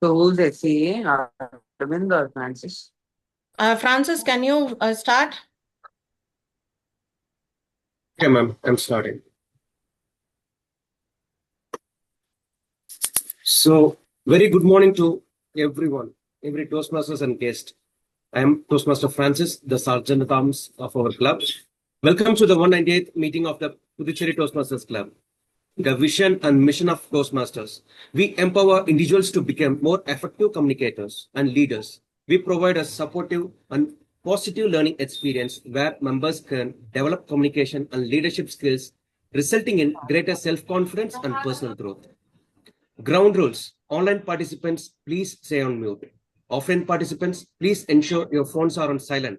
So who's SCA? Arvind or Francis? Francis, can you start? Okay, ma'am, I'm starting. So, very good morning to everyone, every Toastmasters and guest. I am Toastmaster Francis, the Sergeant at Arms of our club. Welcome to the 198th meeting of the Puducherry Toastmasters Club. The vision and mission of Toastmasters. We empower individuals to become more effective communicators and leaders. We provide a supportive and positive learning experience where members can develop communication and leadership skills, resulting in greater self-confidence and personal growth. Ground rules. Online participants, please stay on mute. Offline participants, please ensure your phones are on silent.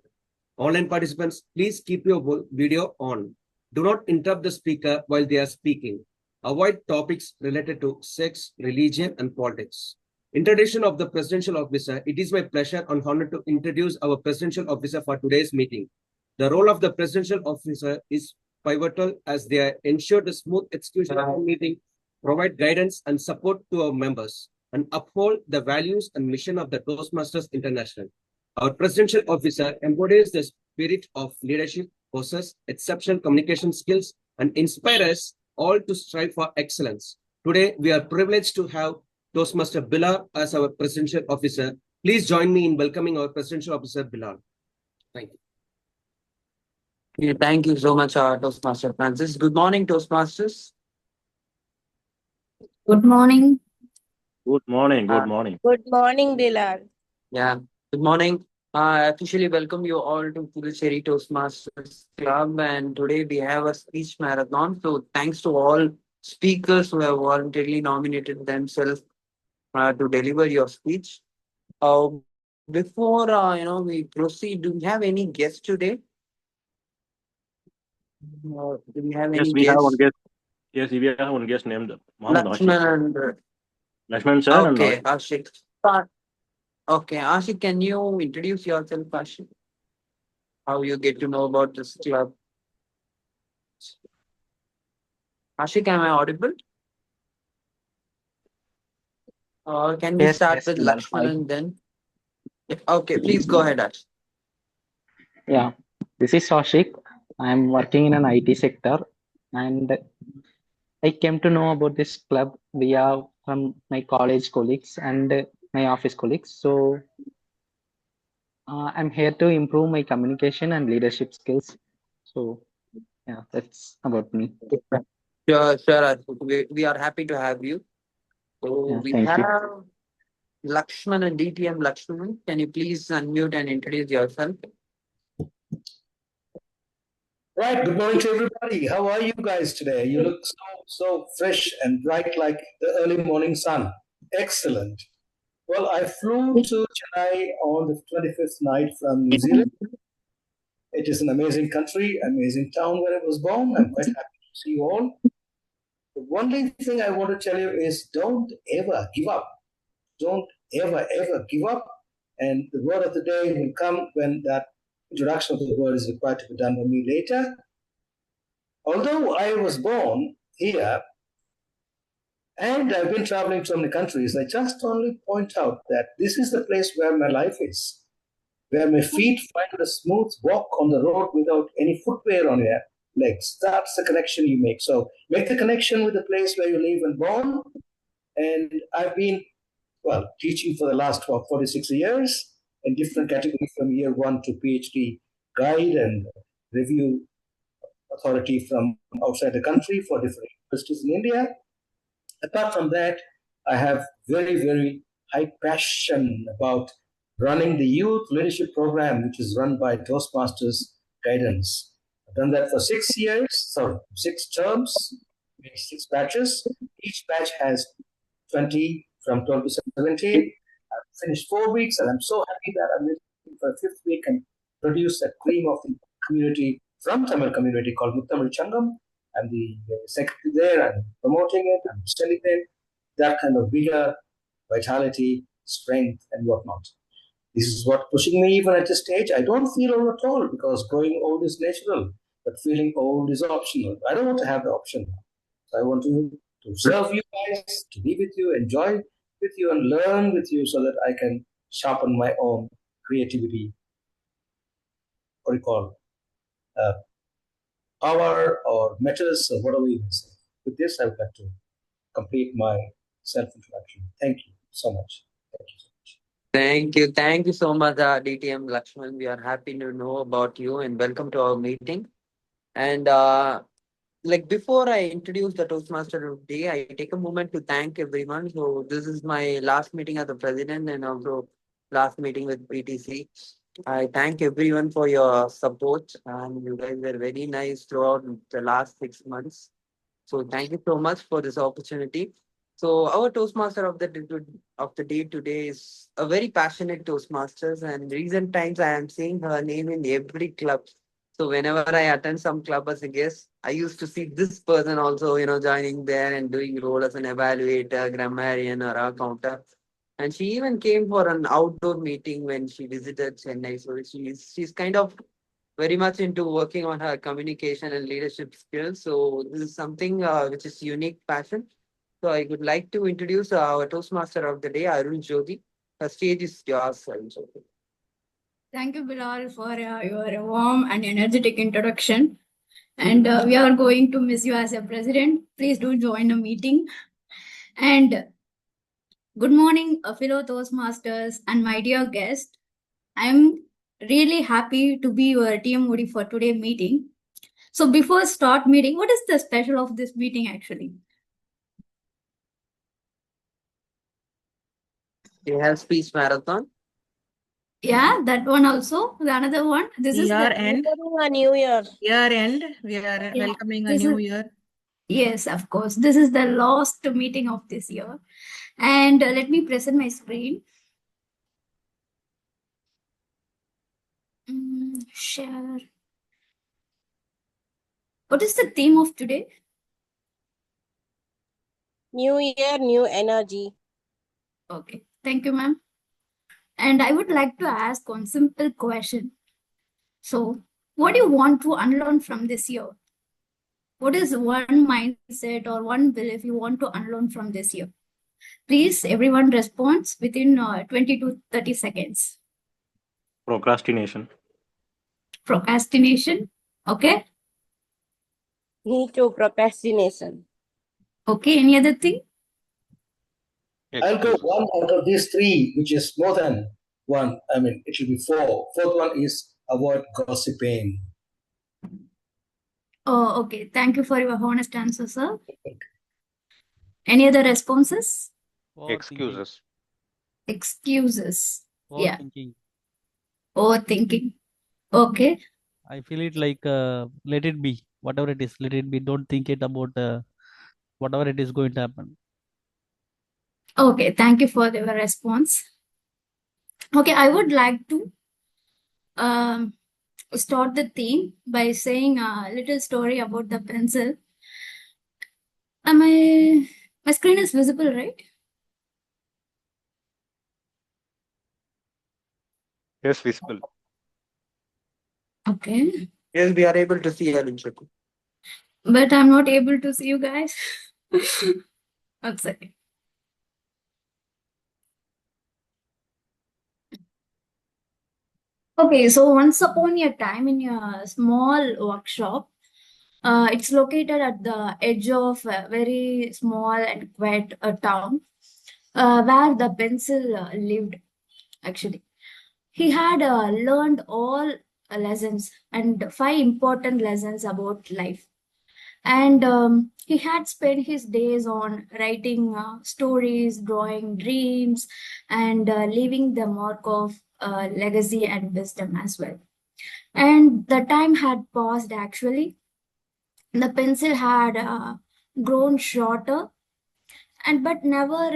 Online participants, please keep your video on. Do not interrupt the speaker while they are speaking. Avoid topics related to sex, religion, and politics. Introduction of the Presidential Officer. It is my pleasure and honor to introduce our Presidential Officer for today's meeting. The role of the Presidential Officer is pivotal as they ensure the smooth execution of the meeting, provide guidance and support to our members, and uphold the values and mission of the Toastmasters International. Our presidential officer embodies the spirit of leadership, possesses exceptional communication skills, and inspires us all to strive for excellence. Today, we are privileged to have Toastmaster Bilal as our presidential officer. Please join me in welcoming our presidential officer, Bilal. Thank you. Yeah, thank you so much, Toastmaster Francis. Good morning, Toastmasters. Good morning. Good morning. Uh, Good morning. Good morning, Bilal. Yeah, good morning. I officially welcome you all to Puducherry Toastmasters Club, and today we have a speech marathon. So thanks to all speakers who have voluntarily nominated themselves to deliver your speech. Before we proceed, do we have any guests today? Do we have Yes, any we have one guests? guest. Yes, we have one guest named Mohammed Ashik. Lakshman and Lakshman sir and okay, Ashik. Ashik. Okay, Ashik, can you introduce yourself, Ashik? How you get to know about this club? Ashik, am I audible? Or can we start with Bilal. Lakshman and then? Okay, please go ahead, Ashik. Yeah, this is Ashik. I'm working in an IT sector, and I came to know about this club via from my college colleagues and my office colleagues. So I'm here to improve my communication and leadership skills. So yeah, that's about me. Sure, Ashik. We are happy to have you. So Yeah, we thank you. have Lakshman and DTM Lakshman. Can you please unmute and introduce yourself? Right. Good morning to everybody. How are you guys today? You look so fresh and bright like the early morning sun. Excellent. Well, I flew to Chennai on the 25th night from New Zealand. It is an amazing country, amazing town where I was born. I'm quite happy to see you all. The only thing I want to tell you is don't ever give up. Don't ever give up. And the word of the day will come when that introduction of the word is required to be done by me later. Although I was born here and I've been traveling to so many countries, I just only point out that this is the place where my life is, where my feet find a smooth walk on the road without any footwear on your legs. That's the connection you make. So make the connection with the place where you live and born. And I've been, teaching for the last 46 years in different categories from year one to PhD guide and review authority from outside the country for different universities in India. Apart from that, I have very high passion about running the youth leadership program, which is run by Toastmasters Guidance. I've done that for 6 terms, 6 batches. Each batch has 20 from 12 to 17. I've finished 4 weeks, and I'm so happy that I'm waiting for a 5th week and produce a cream of the community from Tamil community called Muttamil Changam. I'm the secretary there. I'm promoting it. I'm selling it. That kind of vigor, vitality, strength, and whatnot. This is what pushing me even at this stage. I don't feel old at all because growing old is natural, but feeling old is optional. I don't want to have the option. So I want to serve you guys, to be with you, enjoy with you and learn with you so that I can sharpen my own creativity, what do you call, power or metals or whatever you say. With this, I would like to complete my self-introduction. Thank you so much. Thank you so much. Thank you so much, DTM Lakshman. We are happy to know about you and welcome to our meeting. And like before I introduce the Toastmaster of the day, I take a moment to thank everyone. So this is my last meeting as the president and also last meeting with PTC. I thank everyone for your support and you guys were very nice throughout the last 6 months. So thank you so much for this opportunity. So our Toastmaster of the day today is a very passionate Toastmasters, and recent times I am seeing her name in every club. So whenever I attend some club as a guest, I used to see this person also, joining there and doing role as an evaluator, grammarian, or accountant. And she even came for an outdoor meeting when she visited Chennai. So she's kind of very much into working on her communication and leadership skills. So this is something which is unique passion. So I would like to introduce our Toastmaster of the day, Arun Jyoti. The stage is yours, Arun Jyoti. Thank you, Bilal, for your warm and energetic introduction. And we are going to miss you as a president. Please do join the meeting. And good morning, fellow Toastmasters and my dear guest. I'm really happy to be your TMOD for today's meeting. So before start meeting, what is the special of this meeting actually? We have speech marathon. Yeah, that one also. The another one. This is Year the end. A new year. Year end. We are Yeah, welcoming a this new is- year. Yes, of course. This is the last meeting of this year. And let me present my screen. Share. What is the theme of today? New year, new energy. Okay, thank you, ma'am. And I would like to ask one simple question. So, what do you want to unlearn from this year? What is one mindset or one belief you want to unlearn from this year? Please, everyone responds within 20 to 30 seconds. Procrastination. Procrastination. Okay. Me too, procrastination. Okay. Any other thing? I'll go one out of these three, which is more than one. I mean, it should be four. Fourth one is avoid gossiping. Oh, okay. Thank you for your honest answer, sir. Any other responses? Excuses. Excuses. Yeah. Overthinking. Overthinking. Okay. I feel it like let it be. Whatever it is, let it be. Don't think it about whatever it is going to happen. Okay. Thank you for your response. Okay. I would like to start the theme by saying a little story about the pencil. My screen is visible, right? Yes, visible. Okay. Yes, we are able to see Arun Jyoti. But I'm not able to see you guys. One second. Okay, so once upon a time in a small workshop, it's located at the edge of a very small and quiet town where the pencil lived, actually. He had learned all lessons and 5 important lessons about life. And he had spent his days on writing stories, drawing dreams, and leaving the mark of legacy and wisdom as well. And the time had passed actually. The pencil had grown shorter, and but never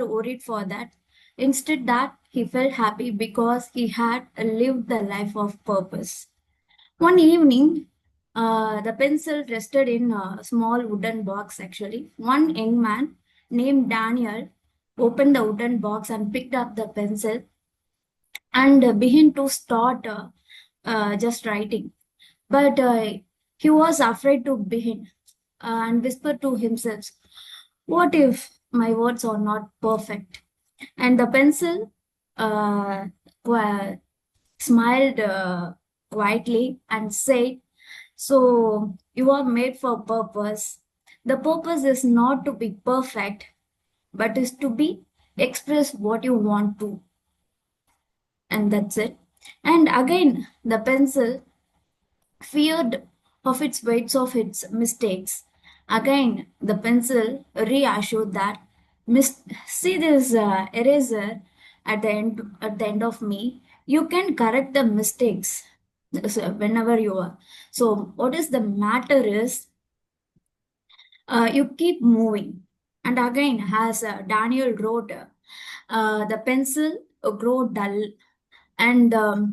worried for that. Instead, that he felt happy because he had lived the life of purpose. One evening, the pencil rested in a small wooden box, actually. One young man named Daniel opened the wooden box and picked up the pencil and began to start just writing. But he was afraid to begin and whispered to himself, what if my words are not perfect. And the pencil smiled quietly and said, so you are made for purpose. The purpose is not to be perfect, but is to be express what you want to. And that's it. And again, the pencil feared of its weights of its mistakes. Again, the pencil reassured that see this eraser at the end of me. You can correct the mistakes whenever you are. So what is the matter is you keep moving. And again, as Daniel wrote, the pencil grow dull and the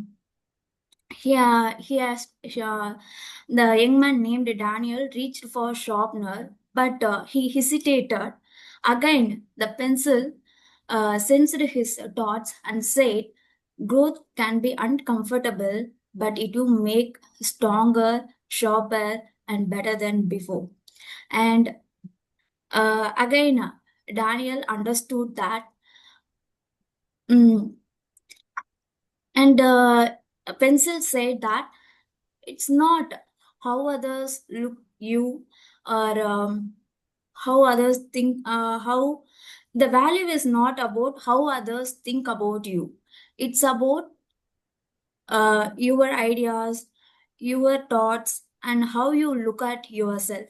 young man named Daniel reached for a sharpener, but he hesitated. Again, the pencil sensed his thoughts and said, growth can be uncomfortable, but it will make stronger, sharper, and better than before. And again, Daniel understood that. And a pencil said that it's not how others look you or how others think how the value is not about how others think about you. It's about your ideas, your thoughts, and how you look at yourself.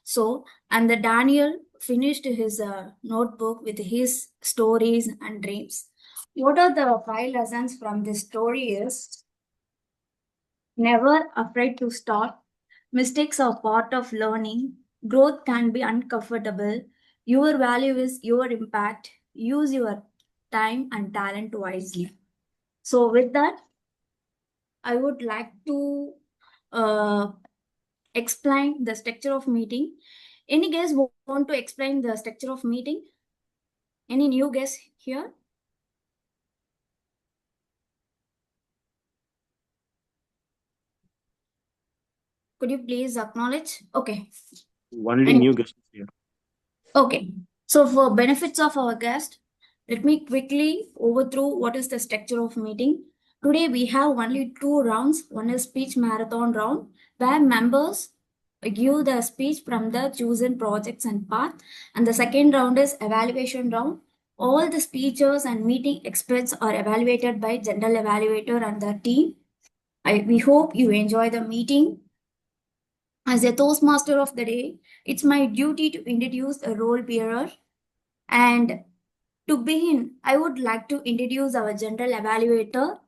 So, and the Daniel finished his notebook with his stories and dreams. What are the 5 lessons from this story is never afraid to start. Mistakes are part of learning. Growth can be uncomfortable. Your value is your impact. Use your time and talent wisely. So, with that, I would like to explain the structure of meeting. Any guys want to explain the structure of meeting? Any new guests here? Could you please acknowledge? Okay. Only new guests here. Okay. So for benefits of our guest, let me quickly overthrow what is the structure of meeting. Today we have only 2 rounds. One is speech marathon round, where members give the speech from the chosen projects and path. And the second round is evaluation round. All the speakers and meeting experts are evaluated by general evaluator and the team. We hope you enjoy the meeting. As a Toastmaster of the day, it's my duty to introduce a role bearer. And to begin, I would like to introduce our general evaluator.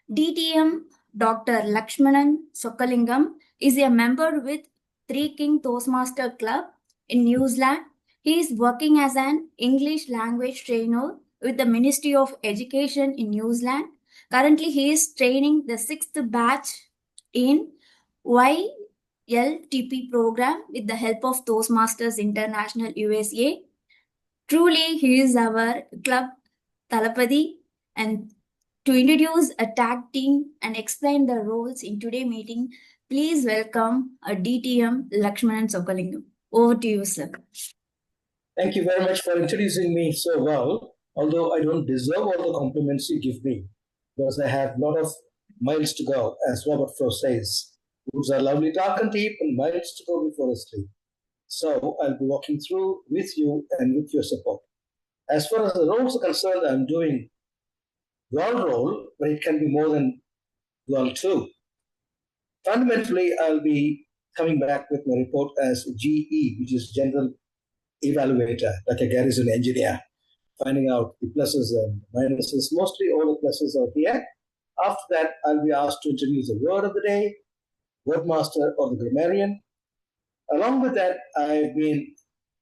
DTM Dr. Lakshmanan Sokalingam is a member with Three King Toastmaster Club in New Zealand. He is working as an English language trainer with the Ministry of Education in New Zealand. Currently, he is training the 6th batch in YLTP program with the help of Toastmasters International USA. Truly, he is our club Talapadi. And to introduce a tag team and explain the roles in today's meeting, please welcome a DTM Lakshmanan Sokalingam. Over to you, sir. Thank you very much for introducing me so well, although I don't deserve all the compliments you give me, because I have a lot of miles to go, as Robert Frost says. Roots are lovely, dark and deep, and miles to go before I sleep. So I'll be walking through with you and with your support. As far as the roles are concerned, I'm doing dual role, but it can be more than dual too. Fundamentally, I'll be coming back with my report as GE, which is General Evaluator, like a garrison engineer, finding out the pluses and minuses. Mostly all the pluses are here. After that, I'll be asked to introduce the word of the day, wordmaster or the grammarian. Along with that, I've been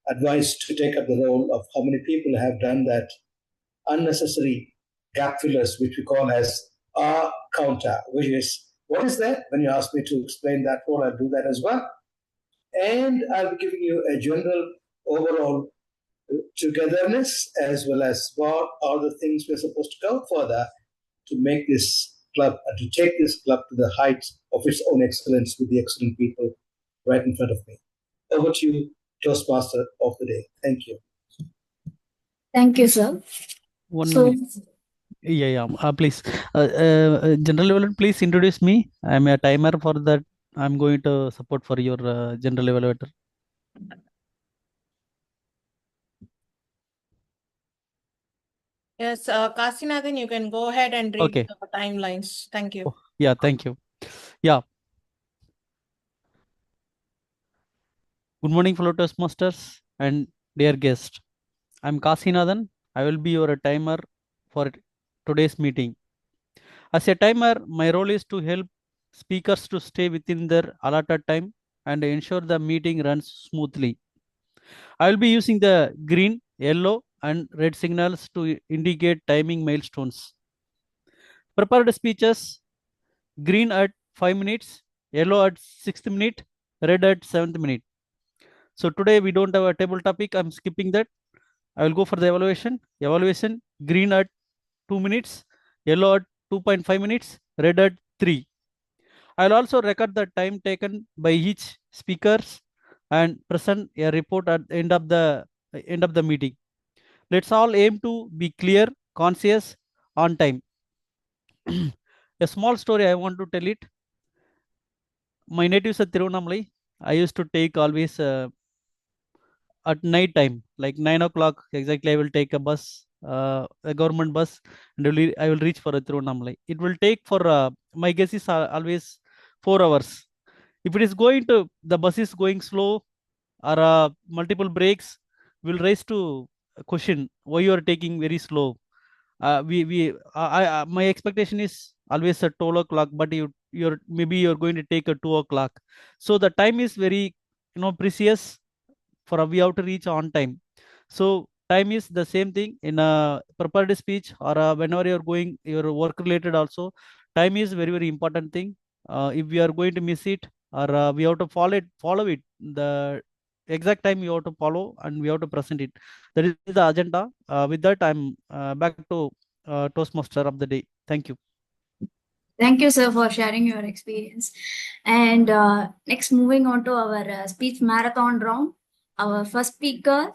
advised to take up the role of how many people have done that unnecessary gap fillers, which we call as R counter, which is, what is that? When you ask me to explain that role, I'll do that as well. And I'll be giving you a general overall togetherness, as well as what are the things we're supposed to go further to make this club and to take this club to the heights of its own excellence with the excellent people right in front of me. Over to you, Toastmaster of the day. Thank you. Thank you, sir. 1 So, minute. Yeah. Please. General evaluator, please introduce me. I'm a timer for that. I'm going to support for your general evaluator. Yes, Kasinathan, you can go ahead and read Okay. the timelines. Thank you. Yeah, thank you. Yeah. Good morning, fellow Toastmasters and dear guest. I'm Kasinathan. I will be your timer for today's meeting. As a timer, my role is to help speakers to stay within their allotted time and ensure the meeting runs smoothly. I will be using the green, yellow, and red signals to indicate timing milestones. Prepared speeches: green at 5 minutes, yellow at 6th minute, red at 7th minute. So today we don't have a table topic. I'm skipping that. I will go for the evaluation. Evaluation: green at 2 minutes, yellow at 2.5 minutes, red at 3. I'll also record the time taken by each speakers and present a report at the end of the meeting. Let's all aim to be clear, conscious, on time. A small story I want to tell it. My native is at Tiruvannamalai. I used to take always at night time, like 9 o'clock exactly. I will take a bus, a government bus, and I will reach for a Tiruvannamalai. It will take for my guess is always 4 hours. If it is going to the bus is going slow or multiple breaks, will raise to a question why you are taking very slow. We My expectation is always at 12 o'clock, but you're going to take a 2 o'clock. So the time is very precious for we have to reach on time. So time is the same thing in a prepared speech or whenever you're going your work related also. Time is very important thing. If we are going to miss it or we have to follow it, the exact time you have to follow and we have to present it. That is the agenda. With that, I'm back to Toastmaster of the day. Thank you. thank you, sir, for sharing your experience. And next, moving on to our speech marathon round. Our first speaker,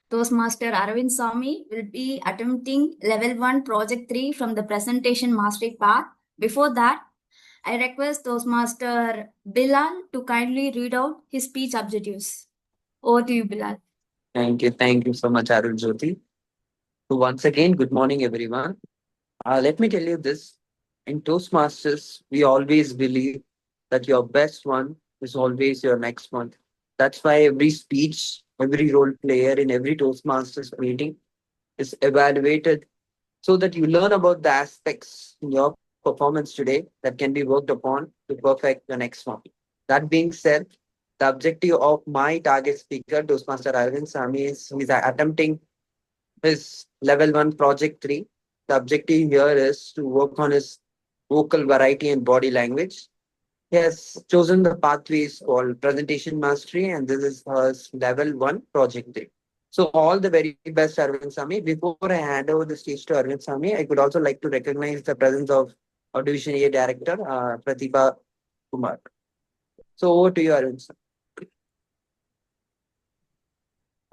Toastmaster Arvind Sami, will be attempting level 1 project 3 from the presentation mastery path. Before that, I request Toastmaster Bilal to kindly read out his speech objectives. Over to you, Bilal. Thank you so much, Arul Jyoti. So once again, good morning, everyone. Let me tell you this. In Toastmasters, we always believe that your best one is always your next one. That's why every speech, every role player in every Toastmasters meeting is evaluated so that you learn about the aspects in your performance today that can be worked upon to perfect the next one. That being said, the objective of my target speaker, Toastmaster Arvind Sami, is he's attempting his level 1 project 3. The objective here is to work on his vocal variety and body language. He has chosen the pathways called presentation mastery, and this is his level 1 project 3. So all the very best, Arvind Sami. Before I hand over the stage to Arvind Sami, I could also like to recognize the presence of our Division A Director, Pratibha Kumar. So over to you, Arvind Sami.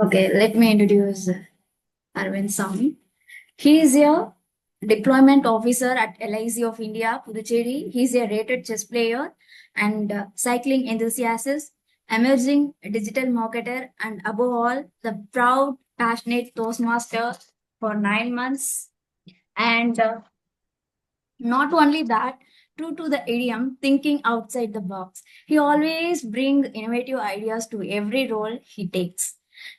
Okay, let me introduce Arvind Sami. He is a deployment officer at LIC of India, Puducherry. He is a rated chess player and cycling enthusiast, emerging digital marketer, and above all, the proud, passionate Toastmaster for 9 months. And not only that, true to the idiom, thinking outside the box. He always brings innovative ideas to every role he takes.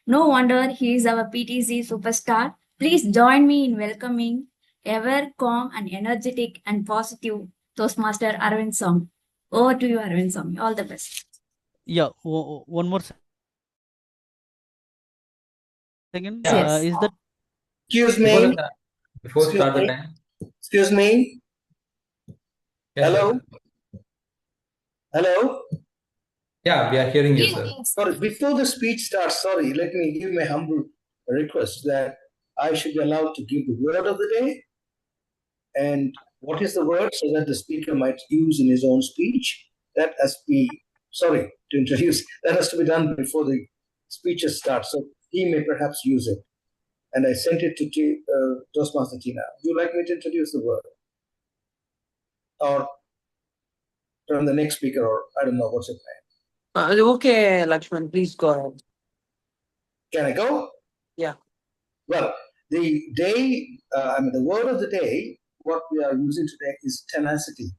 No wonder he is our PTC superstar. Please join me in welcoming ever calm and energetic and positive Toastmaster Arvind Sami. Over to you, Arvind Sami. All the best. Yeah, one more second. Yes. Is that Excuse me. Before start the time. Excuse me. Yes, Hello. sir. Hello. Yeah, we are hearing you, sir. Sorry, before the speech starts, sorry, let me give my humble request that I should be allowed to give the word of the day. And what is the word so that the speaker might use in his own speech? That has to be, sorry to introduce, that has to be done before the speeches start. So he may perhaps use it. and I sent it to Toastmaster Tina. Would you like me to introduce the word? Or from the next speaker, or I don't know, what's your plan? Okay, Lakshman, please go ahead. Can I go? Yeah. Well, the word of the day, what we are using today is tenacity.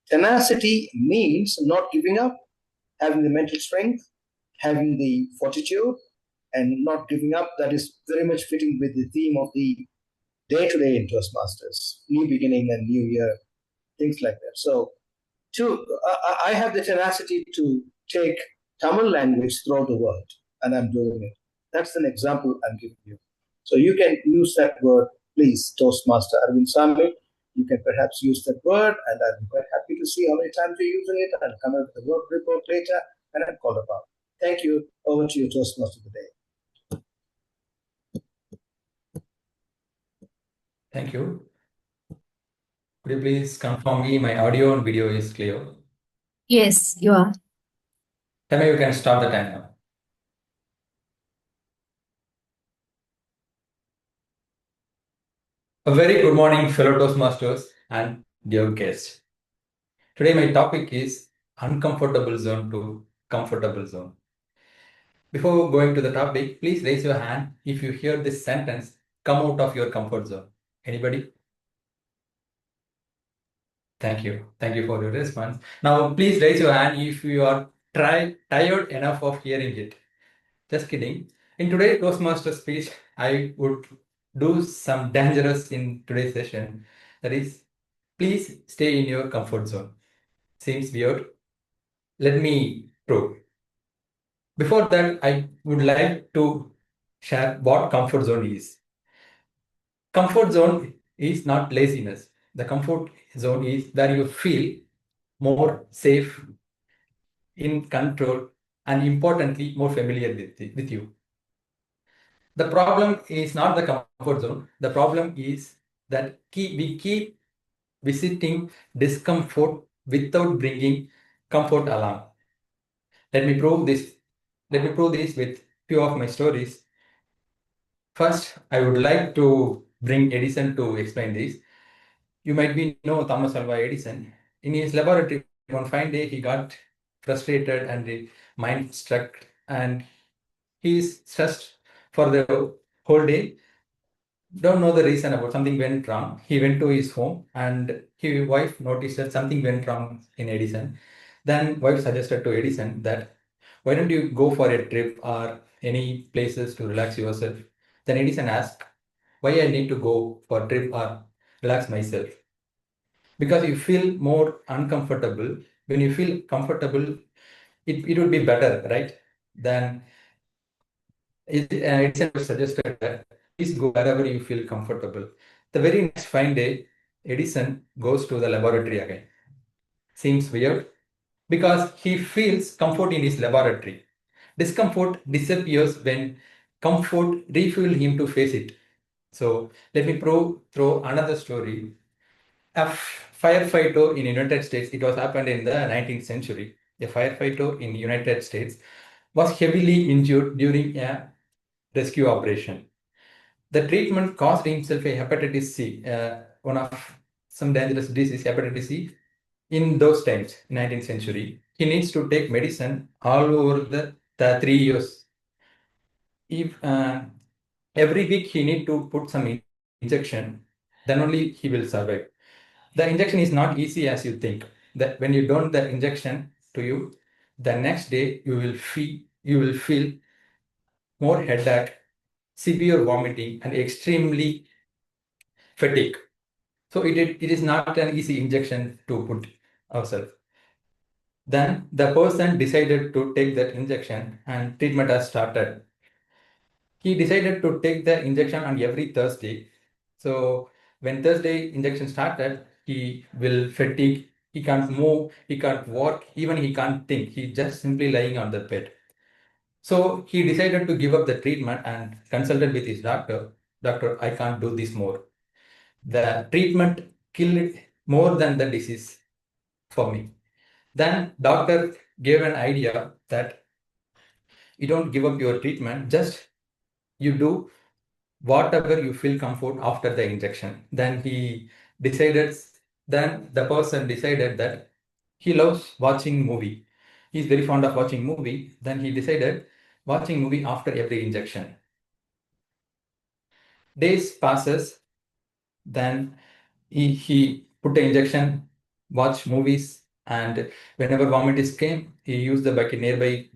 Tenacity means not giving up, having the mental strength, having the fortitude, and not giving up. That is very much fitting with the theme of the day-to-day in Toastmasters, new beginning and new year, things like that. So, I have the tenacity to take Tamil language throughout the world, and I'm doing it. That's an example I'm giving you. So you can use that word, please, Toastmaster Arvind Sami. You can perhaps use that word, and I'm quite happy to see how many times you're using it. I'll come up with the work report later, and I'll call about. Thank you. Over to you, Toastmaster today. Thank you. Could you please confirm me my audio and video is clear? Yes, you are. Tell me you can start the time now. A very good morning, fellow Toastmasters and dear guests. Today my topic is uncomfortable zone to comfortable zone. Before going to the topic, please raise your hand if you hear this sentence, come out of your comfort zone. Anybody? Thank you. Thank you for your response. Now, please raise your hand if you are tired enough of hearing it. Just kidding. In today's Toastmaster speech, I would do some dangerous in today's session. That is, please stay in your comfort zone. Seems weird. Let me prove. Before that, I would like to share what comfort zone is. Comfort zone is not laziness. The comfort zone is where you feel more safe, in control, and importantly, more familiar with you. The problem is not the comfort zone. The problem is that we keep visiting discomfort without bringing comfort along. Let me prove this. Let me prove this with few of my stories. First, I would like to bring Edison to explain this. You might be know Thomas Alva Edison. In his laboratory, one fine day, he got frustrated and the mind struck, and he is stressed for the whole day. Don't know the reason about something went wrong. He went to his home, and his wife noticed that something went wrong in Edison. Then wife suggested to Edison that why don't you go for a trip or any places to relax yourself? Then Edison asked, why I need to go for a trip or relax myself? Because you feel more uncomfortable. When you feel comfortable, it would be better, right? Then Edison suggested that please go wherever you feel comfortable. The very next fine day, Edison goes to the laboratory again. Seems weird because he feels comfort in his laboratory. Discomfort disappears when comfort refuels him to face it. So let me throw another story. A firefighter in United States, it was happened in the 19th century. A firefighter in United States was heavily injured during a rescue operation. The treatment caused himself a hepatitis C, one of some dangerous disease, hepatitis C. In those times, 19th century, he needs to take medicine all over the 3 years. If every week he need to put some injection, then only he will survive. The injection is not easy as you think. That when you don't the injection to you, the next day you will feel more headache, severe vomiting, and extremely fatigue. So it is not an easy injection to put ourselves. Then the person decided to take that injection and treatment has started. He decided to take the injection on every Thursday. So when Thursday injection started, he will fatigue, he can't move, he can't walk, even he can't think. He just simply lying on the bed. So he decided to give up the treatment and consulted with his doctor. Doctor, I can't do this more. The treatment killed more than the disease for me. Then doctor gave an idea that you don't give up your treatment, just you do whatever you feel comfort after the injection. Then the person decided that he loves watching movie. He's very fond of watching movie. Then he decided watching movie after every injection. Days passes, then he put the injection, watch movies, and whenever vomit is came, he used the bucket nearby,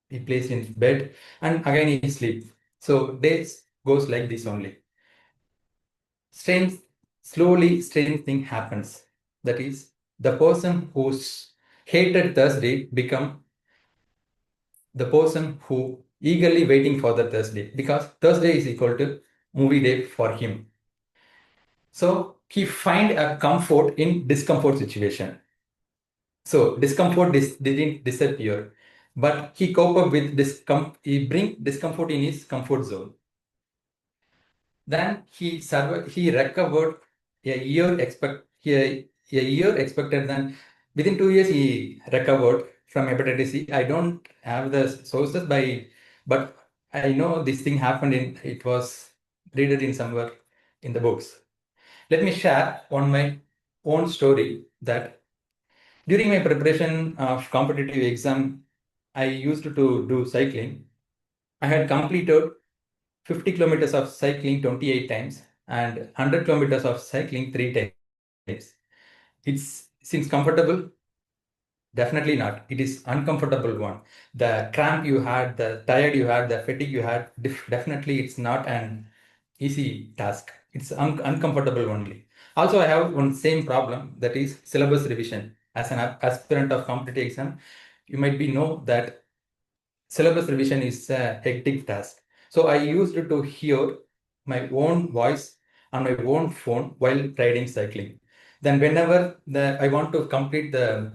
he placed in bed, and again he sleep. So days goes like this only. Strange thing happens. That is, the person who's hated Thursday become the person who eagerly waiting for the Thursday, because Thursday is equal to movie day for him. So he find a comfort in discomfort situation. So discomfort didn't disappear, but he cope up with he bring discomfort in his comfort zone. Then he recovered a year expected. Then within 2 years he recovered from hepatitis C. I don't have the sources but I know this thing happened it was read it in somewhere in the books. Let me share on my own story that during my preparation of competitive exam, I used to do cycling. I had completed 50 kilometers of cycling 28 times and 100 kilometers of cycling 3 times. It seems comfortable? Definitely not. It is uncomfortable one. The cramp you had, the tired you had, the fatigue you had, definitely it's not an easy task. It's uncomfortable only. Also, I have one same problem, that is syllabus revision. As an aspirant of competitive exam, you might be know that syllabus revision is a hectic task. So I used to hear my own voice on my own phone while riding cycling. Then whenever I want to complete the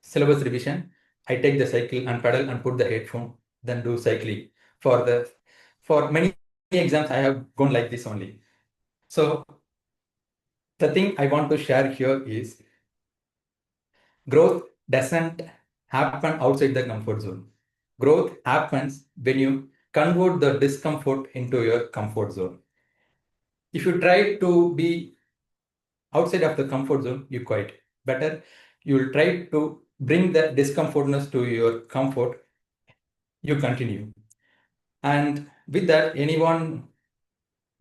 syllabus revision, I take the cycle and pedal and put the headphone, then do cycling. For many exams, I have gone like this only. So the thing I want to share here is growth doesn't happen outside the comfort zone. Growth happens when you convert the discomfort into your comfort zone. If you try to be outside of the comfort zone, you quit. Better, you will try to bring the discomfortness to your comfort, you continue. And with that, anyone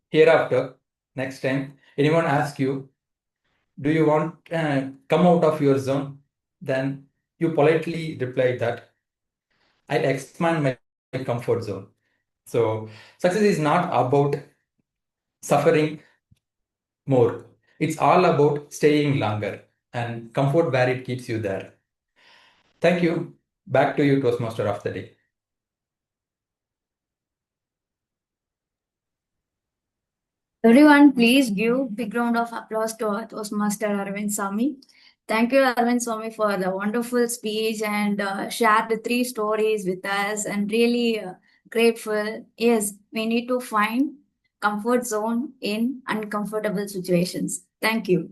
hereafter, next time, anyone ask you, do you want come out of your zone? Then you politely reply that I'll expand my comfort zone. So success is not about suffering more. It's all about staying longer and comfort where it keeps you there. Thank you. Back to you, Toastmaster of the day. Everyone, please give big round of applause to our Toastmaster Arvind Swami. Thank you, Arvind Swami, for the wonderful speech and shared the 3 stories with us. And really grateful. Yes, we need to find comfort zone in uncomfortable situations. Thank you.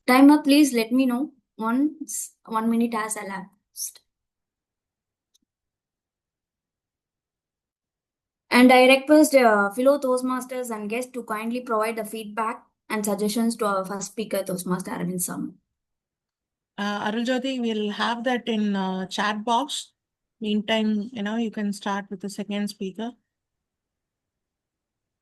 Timer, please let me know once 1 minute has elapsed. And I request fellow Toastmasters and guests to kindly provide the feedback and suggestions to our first speaker, Toastmaster Arvind Swami. Aruljyoti, we'll have that in chat box. Meantime, you can start with the second speaker.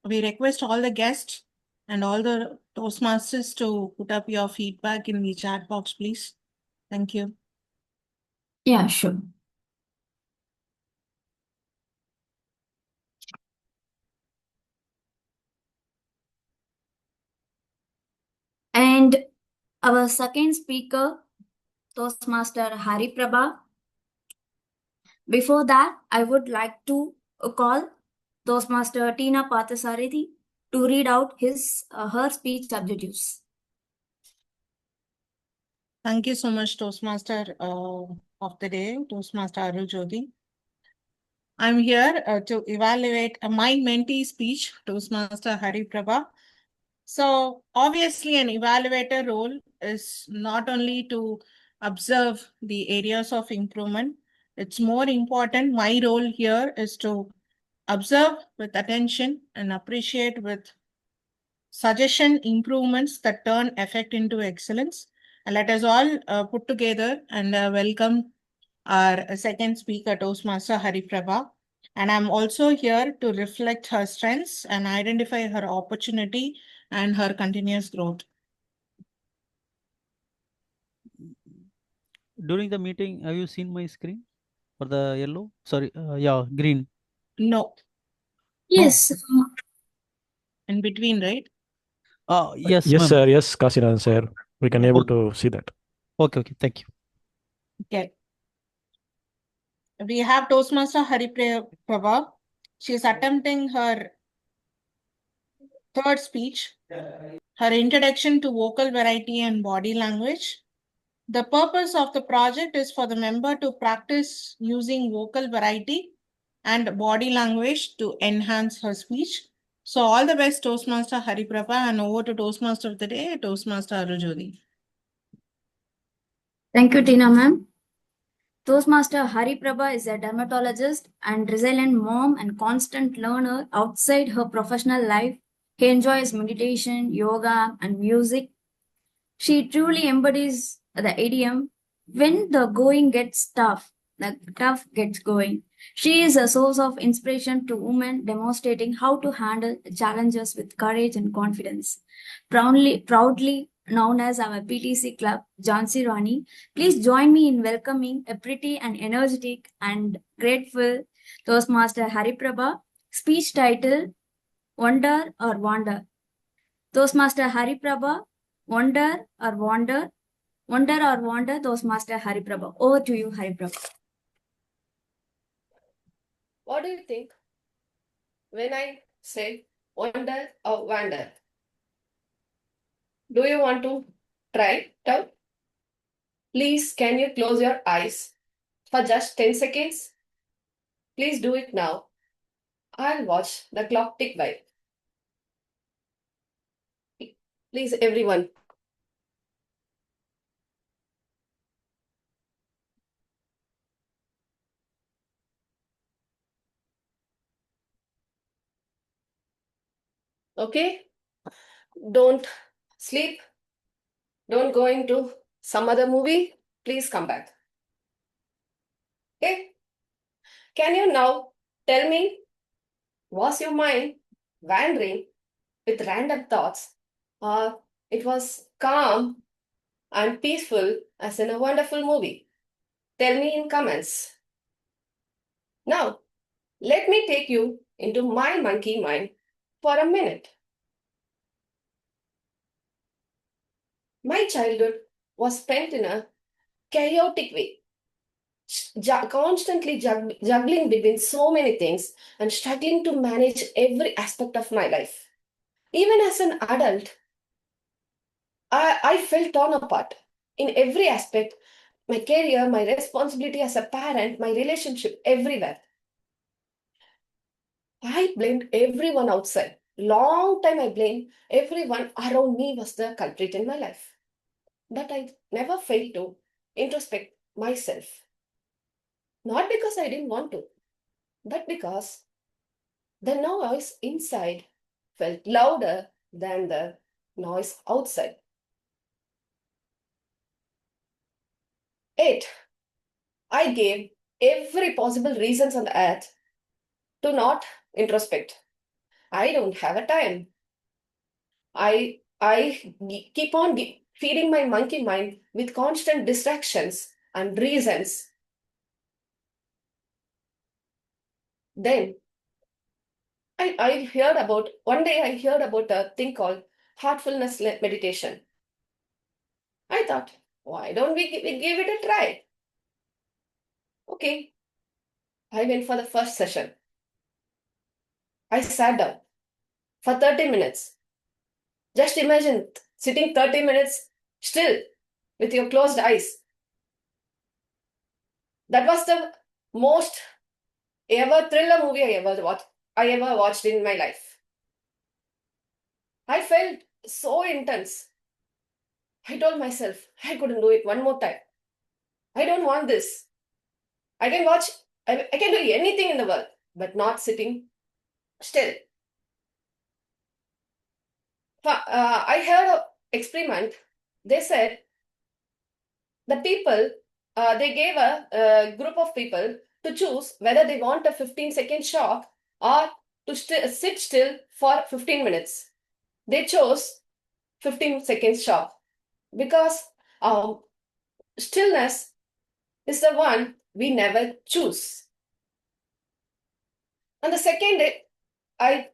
We request all the guests and all the Toastmasters to put up your feedback in the chat box, please. Thank you. Yeah, sure. And our second speaker, Toastmaster Hari Prabha. Before that, I would like to call Toastmaster Tina Pathasarathi to read out her speech objectives. Thank you so much, Toastmaster of the day, Toastmaster Aruljyoti. I'm here to evaluate my mentee speech, Toastmaster Hari Prabha. So obviously an evaluator role is not only to observe the areas of improvement. It's more important, my role here is to observe with attention and appreciate with suggestion improvements that turn effect into excellence. And let us all put together and welcome our second speaker, Toastmaster Hariprabha. And I'm also here to reflect her strengths and identify her opportunity and her continuous growth. During the meeting, have you seen my screen for the yellow? Sorry, yeah, green. No. Yes. In between, right? Yes, Yes, ma'am. sir. Yes, Kasinadan, sir. We can able to see that. Okay, thank you. Okay. We have Toastmaster Hariprabha. She is attempting her third speech, her introduction to vocal variety and body language. The purpose of the project is for the member to practice using vocal variety and body language to enhance her speech. So all the best, Toastmaster Hariprabha, and over to Toastmaster of the Day, Toastmaster Arujodi. Thank you, Tina ma'am. Toastmaster Hariprabha is a dermatologist and resilient mom and constant learner outside her professional life. He enjoys meditation, yoga, and music. She truly embodies the idiom, when the going gets tough, the tough gets going. She is a source of inspiration to women, demonstrating how to handle challenges with courage and confidence. Proudly known as our PTC club, Jhansi Rani, please join me in welcoming a pretty and energetic and grateful Toastmaster Hariprabha. Speech title, Wonder or Wander. Toastmaster Hariprabha, Wonder or Wander. Wonder or Wander, Toastmaster Hariprabha. Over to you, Hariprabha. What do you think when I say wonder or wander? Do you want to try it out? Please, can you close your eyes for just 10 seconds? Please do it now. I'll watch the clock tick by. Please, everyone. Okay? Don't sleep. Don't go into some other movie. Please come back. Okay? Can you now tell me, was your mind wandering with random thoughts, or it was calm and peaceful as in a wonderful movie? Tell me in comments. Now, let me take you into my monkey mind for a minute. My childhood was spent in a chaotic way, constantly juggling between so many things and struggling to manage every aspect of my life. Even as an adult, I felt torn apart in every aspect: my career, my responsibility as a parent, my relationship, everywhere. I blamed everyone outside. Long time I blamed everyone around me was the culprit in my life. But I never failed to introspect myself. Not because I didn't want to, but because the noise inside felt louder than the noise outside. Yet, I gave every possible reasons on the earth to not introspect. I don't have a time. I keep on feeding my monkey mind with constant distractions and reasons. Then I heard about, one day I heard about a thing called heartfulness meditation. I thought, why don't we give it a try? Okay. I went for the first session. I sat down for 30 minutes. Just imagine sitting 30 minutes still with your closed eyes. That was the most ever thriller movie I ever watched in my life. I felt so intense. I told myself I couldn't do it one more time. I don't want this. I can watch, I can do anything in the world, but not sitting Still, I heard an experiment. They said the people, they gave a group of people to choose whether they want a 15-second shock or to sit still for 15 minutes. They chose 15 seconds shock because stillness is the one we never choose. And the second day, I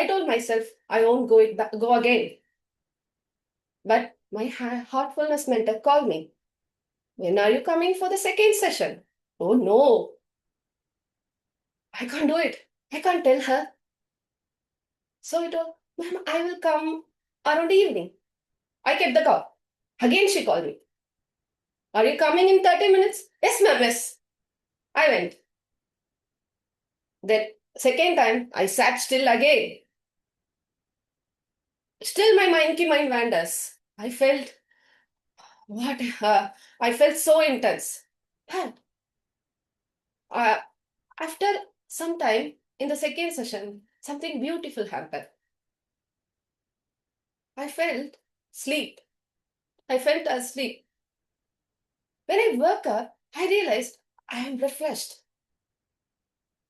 told myself I won't go again. But my heartfulness mentor called me. When are you coming for the second session? Oh no, I can't do it. I can't tell her. So I told, Ma'am, I will come around evening. I kept the call. Again she called me. Are you coming in 30 minutes? Yes, ma'am, yes. I went. That second time, I sat still again. Still my monkey mind wanders. I felt so intense. But after some time in the second session, something beautiful happened. I felt sleep. I felt asleep. When I woke up, I realized I am refreshed.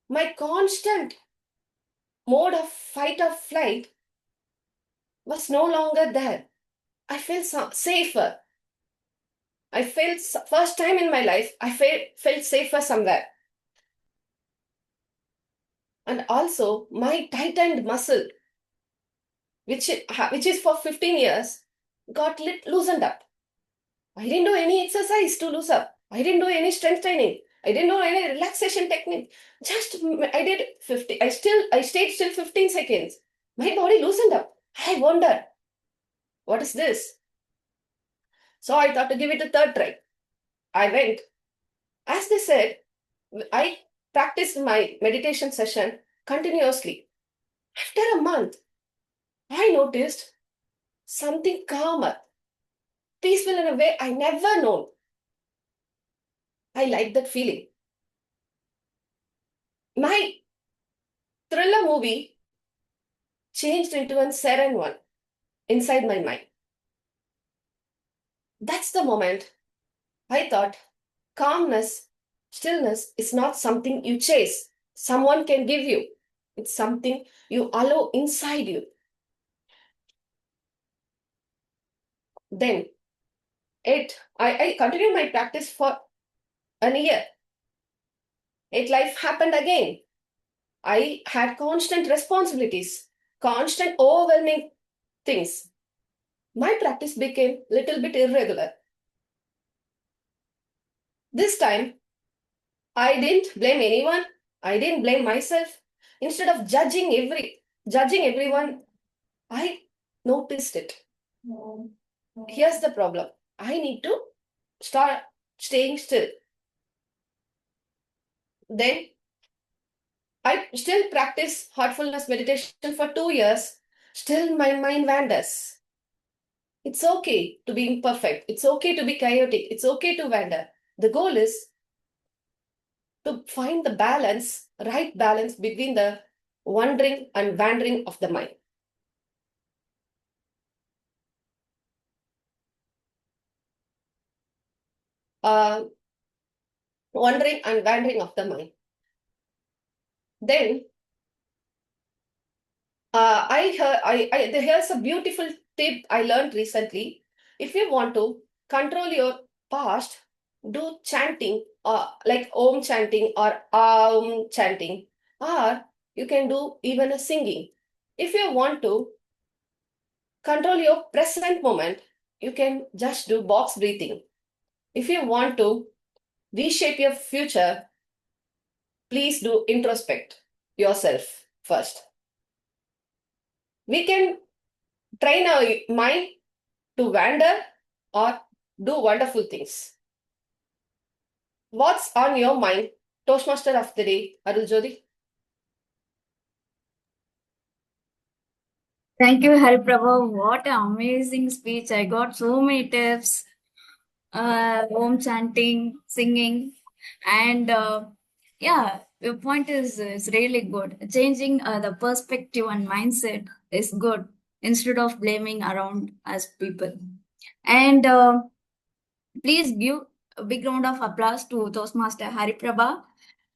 My constant mode of fight or flight was no longer there. I felt safer. I felt, first time in my life, I felt safer somewhere. And also, my tightened muscle, which is for 15 years, got loosened up. I didn't do any exercise to loosen up. I didn't do any strength training. I didn't do any relaxation technique. Just I did 50. I stayed still 15 seconds. My body loosened up. I wondered, what is this? So I thought to give it a third try. I went. As they said, I practiced my meditation session continuously. After a month, I noticed something calmer, peaceful in a way I never known. I like that feeling. My thriller movie changed into a serene one inside my mind. That's the moment I thought calmness, stillness is not something you chase, someone can give you. It's something you allow inside you. Then I continued my practice for a year. Life happened again. I had constant responsibilities, constant overwhelming things. My practice became a little bit irregular. This time, I didn't blame anyone. I didn't blame myself. Instead of judging everyone, I noticed it. Here's the problem. I need to start staying still. Then I still practice heartfulness meditation for 2 years. Still my mind wanders. It's okay to be imperfect. It's okay to be chaotic. It's okay to wander. The goal is to find the balance, right balance between the wandering and wandering of the mind. Wandering and wandering of the mind. Then here's a beautiful tip I learned recently. If you want to control your past, do chanting like Om chanting or Aum chanting, or you can do even a singing. If you want to control your present moment, you can just do box breathing. If you want to reshape your future, please do introspect yourself first. We can train our mind to wander or do wonderful things. What's on your mind, Toastmaster of the day, Arul Jyoti? Thank you, Hariprabha. What an amazing speech. I got so many tips. Home chanting, singing, and Yeah, your point is really good. Changing the perspective and mindset is good instead of blaming around as people. And please give a big round of applause to Toastmaster Hari Prabha.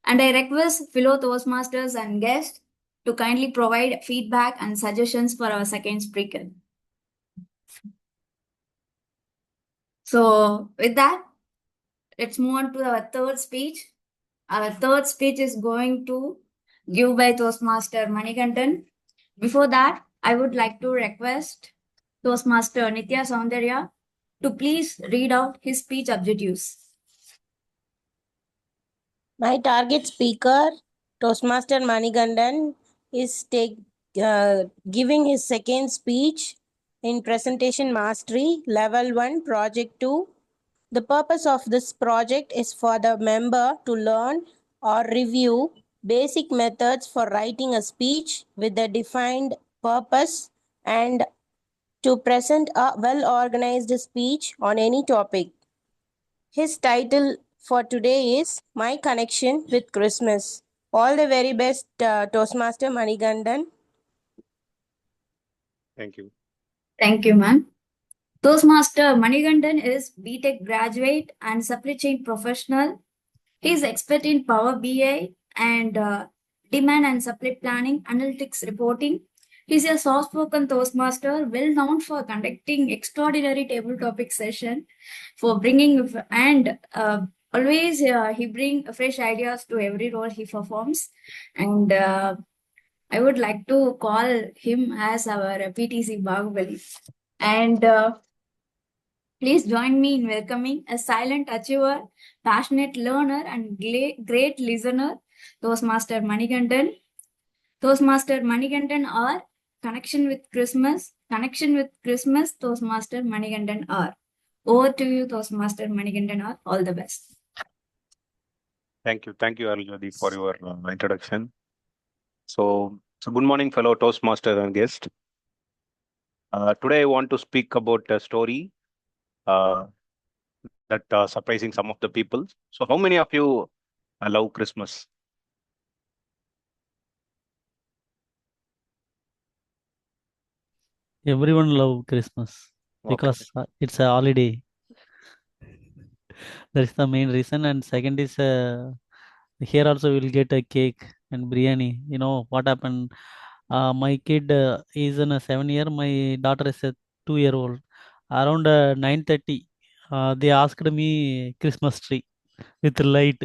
And I request fellow Toastmasters and guests to kindly provide feedback and suggestions for our second speaker. So, with that, let's move on to our third speech. Our third speech is going to give by Toastmaster Manikandan. Before that, I would like to request Toastmaster Nitya Soundarya to please read out his speech objectives. My target speaker, Toastmaster Manigandan, is giving his second speech in Presentation Mastery, Level 1, Project 2. The purpose of this project is for the member to learn or review basic methods for writing a speech with a defined purpose and to present a well-organized speech on any topic. His title for today is My Connection with Christmas. All the very best, Toastmaster Manigandan. Thank you. Thank you, ma'am. Toastmaster Manikandan is BTech graduate and supply chain professional. He is expert in Power BI and demand and supply planning, analytics reporting. He is a soft-spoken Toastmaster, well known for conducting extraordinary table topic session, for bringing and always he bring fresh ideas to every role he performs. And I would like to call him as our PTC Bahubali. And please join me in welcoming a silent achiever, passionate learner, and great listener, Toastmaster Manikandan. Toastmaster Manikandan or Connection with Christmas, Toastmaster Manikandan or. Over to you, Toastmaster Manikandan or. All the best. Thank you, Arjodi, for your introduction. So good morning, fellow Toastmaster and guest. Today I want to speak about a story that surprising some of the people. So how many of you love Christmas? Everyone love Christmas because it's a holiday. That is the main reason. And second is here also we'll get a cake and biryani. You know what happened? My kid is in a 7 year. My daughter is a 2 year old. Around 9:30, they asked me Christmas tree with light.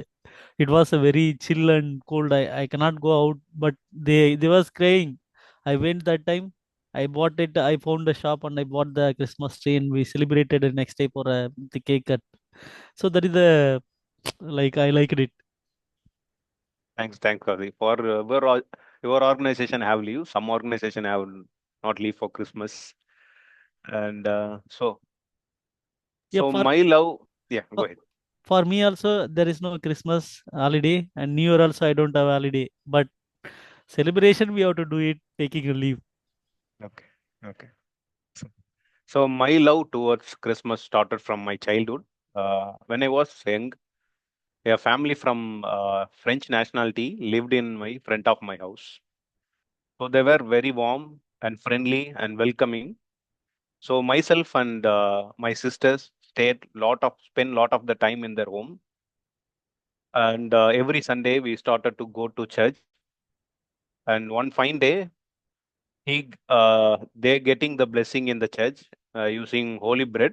It was a very chill and cold. I cannot go out, but they was crying. I went that time. I bought it. I found a shop and I bought the Christmas tree and we celebrated the next day for the cake cut. So that is the like I liked it. Thanks, Ravi. For your organization have leave. Some organization have not leave for Christmas, and Yeah, my love. Yeah, go ahead. for me also there is no Christmas holiday and New Year also I don't have holiday. But celebration we have to do it taking a leave. Okay. So my love towards Christmas started from my childhood. When I was young, a family from French nationality lived in my front of my house. So they were very warm and friendly and welcoming. So myself and my sisters spend lot of the time in their home. And every Sunday we started to go to church. And one fine day, they getting the blessing in the church using holy bread.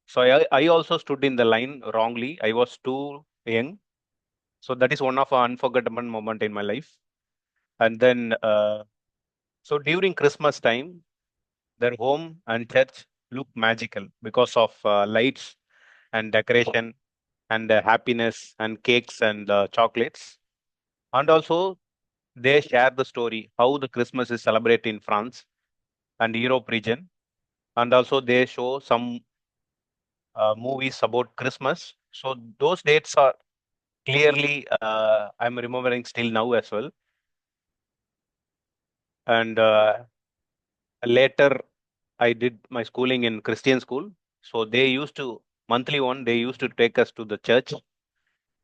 So I also stood in the line wrongly. I was too young. So that is one of an unforgettable moment in my life. And then, so during Christmas time, their home and church look magical because of lights and decoration and happiness and cakes and chocolates. And also, they share the story how the Christmas is celebrated in France and Europe region. And also, they show some movies about Christmas. So those dates are clearly I'm remembering still now as well. And later, I did my schooling in Christian school. So they used to monthly one. They used to take us to the church.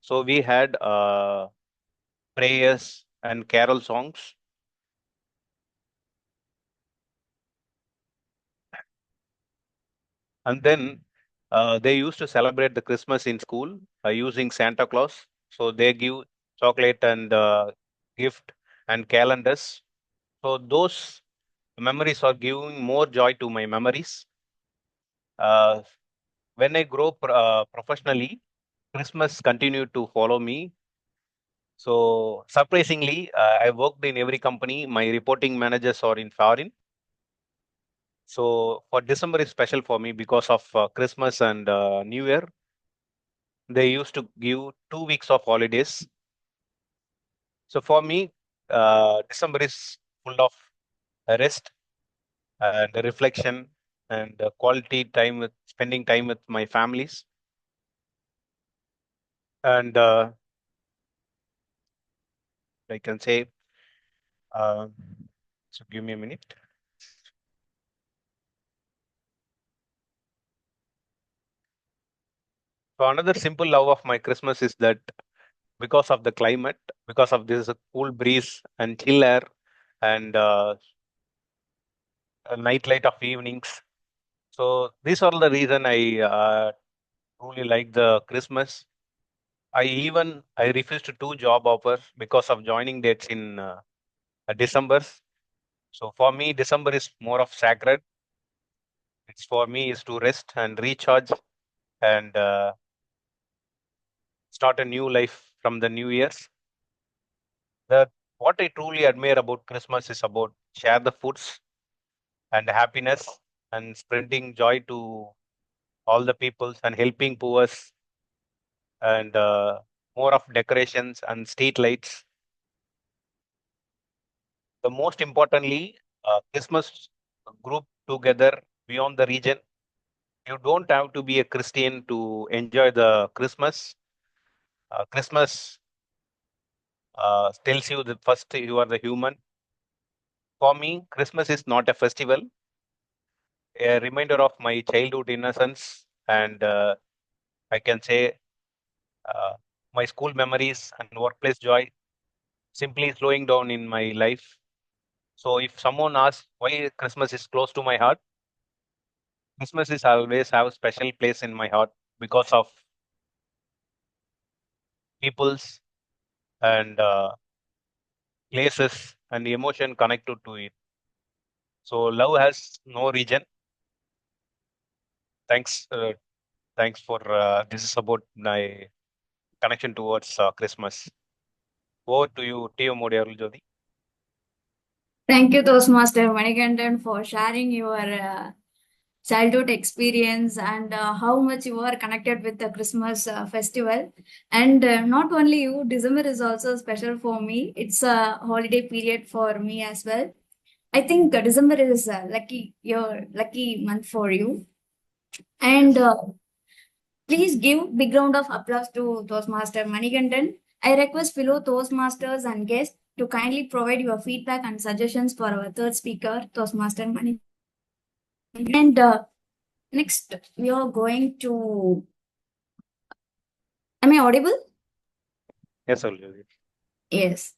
So we had prayers and carol songs. And then they used to celebrate the Christmas in school using Santa Claus. So they give chocolate and gift and calendars. So those memories are giving more joy to my memories. When I grow professionally, Christmas continued to follow me. So surprisingly, I worked in every company. My reporting managers are in foreign. So for December is special for me because of Christmas and New Year. They used to give 2 weeks of holidays. So for me, December is full of rest and reflection and quality time with spending time with my families. And I can say, uh, so give me a minute. So another simple love of my Christmas is that because of the climate, because of this cool breeze and chill air and a night light of evenings. So these are the reason I truly like the Christmas. I refused to two job offers because of joining dates in December. So for me, December is more of sacred. It's for me is to rest and recharge and start a new life from the New Year's. The what I truly admire about Christmas is about share the foods and happiness and spreading joy to all the peoples and helping poor and more of decorations and street lights. The most importantly, Christmas group together beyond the region. You don't have to be a Christian to enjoy the Christmas. Christmas tells you that first you are the human. For me, Christmas is not a festival, a reminder of my childhood innocence, and I can say uh, my school memories and workplace joy simply slowing down in my life. So if someone asks why Christmas is close to my heart, Christmas is always have a special place in my heart because of peoples and places and the emotion connected to it. So love has no region. Thanks, thanks for this is about my connection towards Christmas. Over to you, Tio Modi Jodi. Thank you, Toastmaster Manikandan, for sharing your childhood experience and how much you are connected with the Christmas festival. And not only you, December is also special for me. It's a holiday period for me as well. I think December is your lucky month for you. And please give big round of applause to Toastmaster Manikandan. I request fellow Toastmasters and guests to kindly provide your feedback and suggestions for our third speaker, Toastmaster Manikandan. And next, we are going to. Am I audible? Yes, Jodi. Yes.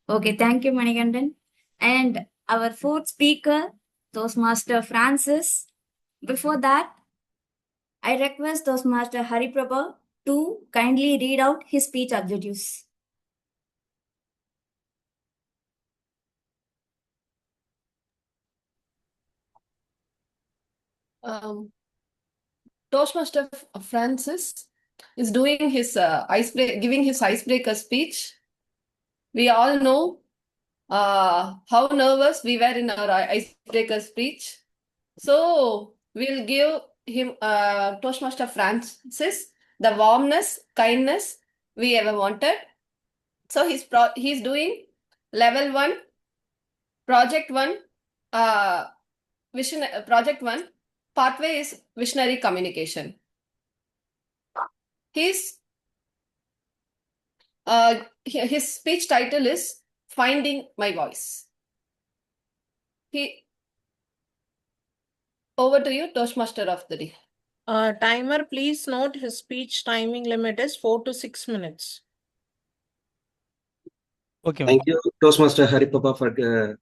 Okay, thank you, Manikandan. And our fourth speaker, Toastmaster Francis. Before that, I request Toastmaster Hariprabha to kindly read out his speech objectives. Toastmaster Francis is doing his giving his icebreaker speech. We all know how nervous we were in our icebreaker speech. So we'll give him Toastmaster Francis the warmness, kindness we ever wanted. So he's doing level 1, project 1, project 1. Pathway is visionary communication. His his speech title is Finding My Voice. Over to you, Toastmaster of the day. Timer, please note his speech timing limit is 4 to 6 minutes. Okay, ma'am. Thank you, Toastmaster Hari Papa, for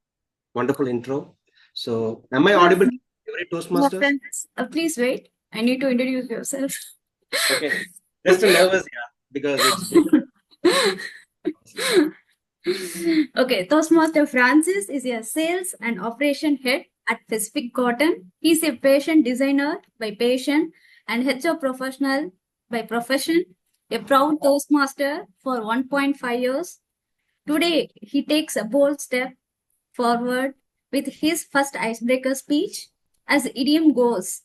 wonderful intro. So, am I audible to every Toastmaster? Friends, please wait. I need to introduce yourself. Okay, just nervous, yeah, because it's. Okay, Toastmaster Francis is a sales and operation head at Pacific Cotton. He's a patient designer by passion and HR professional by profession, a proud Toastmaster for 1.5 years. Today, he takes a bold step forward with his first icebreaker speech. As the idiom goes,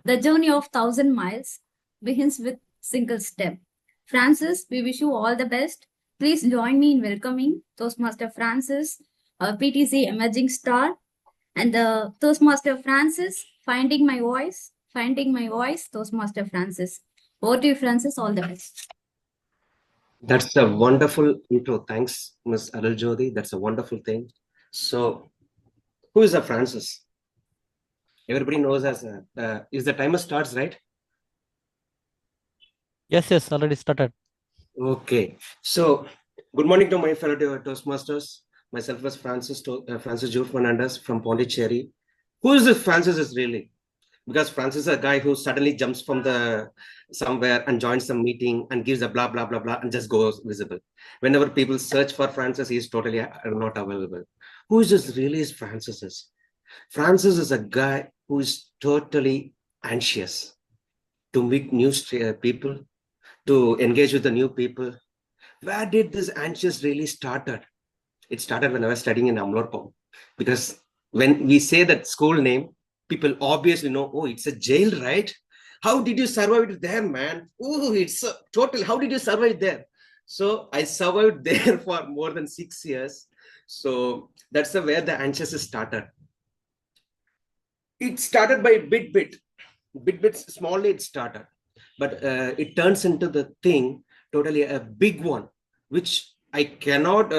the journey of 1,000 miles begins with single step. Francis, we wish you all the best. Please join me in welcoming Toastmaster Francis, a PTC emerging star, and the Toastmaster Francis, finding my voice, Toastmaster Francis. Over to you, Francis. All the best. That's a wonderful intro. Thanks, Ms. Arul Jyoti. That's a wonderful thing. So, who is a Francis? Everybody knows as is the timer starts, right? Yes, already started. Okay. So, good morning to my fellow Toastmasters. Myself is Francis Jude Fernandez from Puducherry. Who is this Francis is really? Because Francis is a guy who suddenly jumps from the somewhere and joins some meeting and gives a blah, blah, blah, blah, and just goes visible. Whenever people search for Francis, he is totally not available. Who is this really is Francis is? Francis is a guy who is totally anxious to meet new people, to engage with the new people. Where did this anxious really started? It started when I was studying in Amlorpam. Because when we say that school name, people obviously know, oh, it's a jail, right? How did you survive it there, man? Oh, it's a total, how did you survive there? So I survived there for more than 6 years. So that's where the anxious started. It started by bit, smallly it started. But it turns into the thing, totally a big one, which I cannot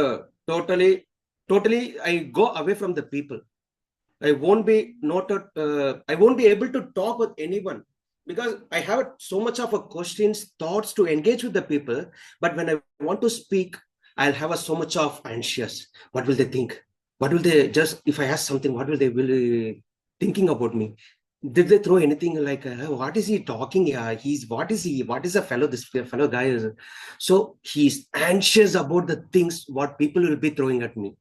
totally, I go away from the people. I won't be I won't be able to talk with anyone because I have so much of a questions, thoughts to engage with the people. But when I want to speak, I'll have so much of anxious. What will they think? What will they just, if I ask something, what will they really thinking about me? Did they throw anything like, what is he talking? Yeah, what is this fellow guy is? So he's anxious about the things, what people will be throwing at me.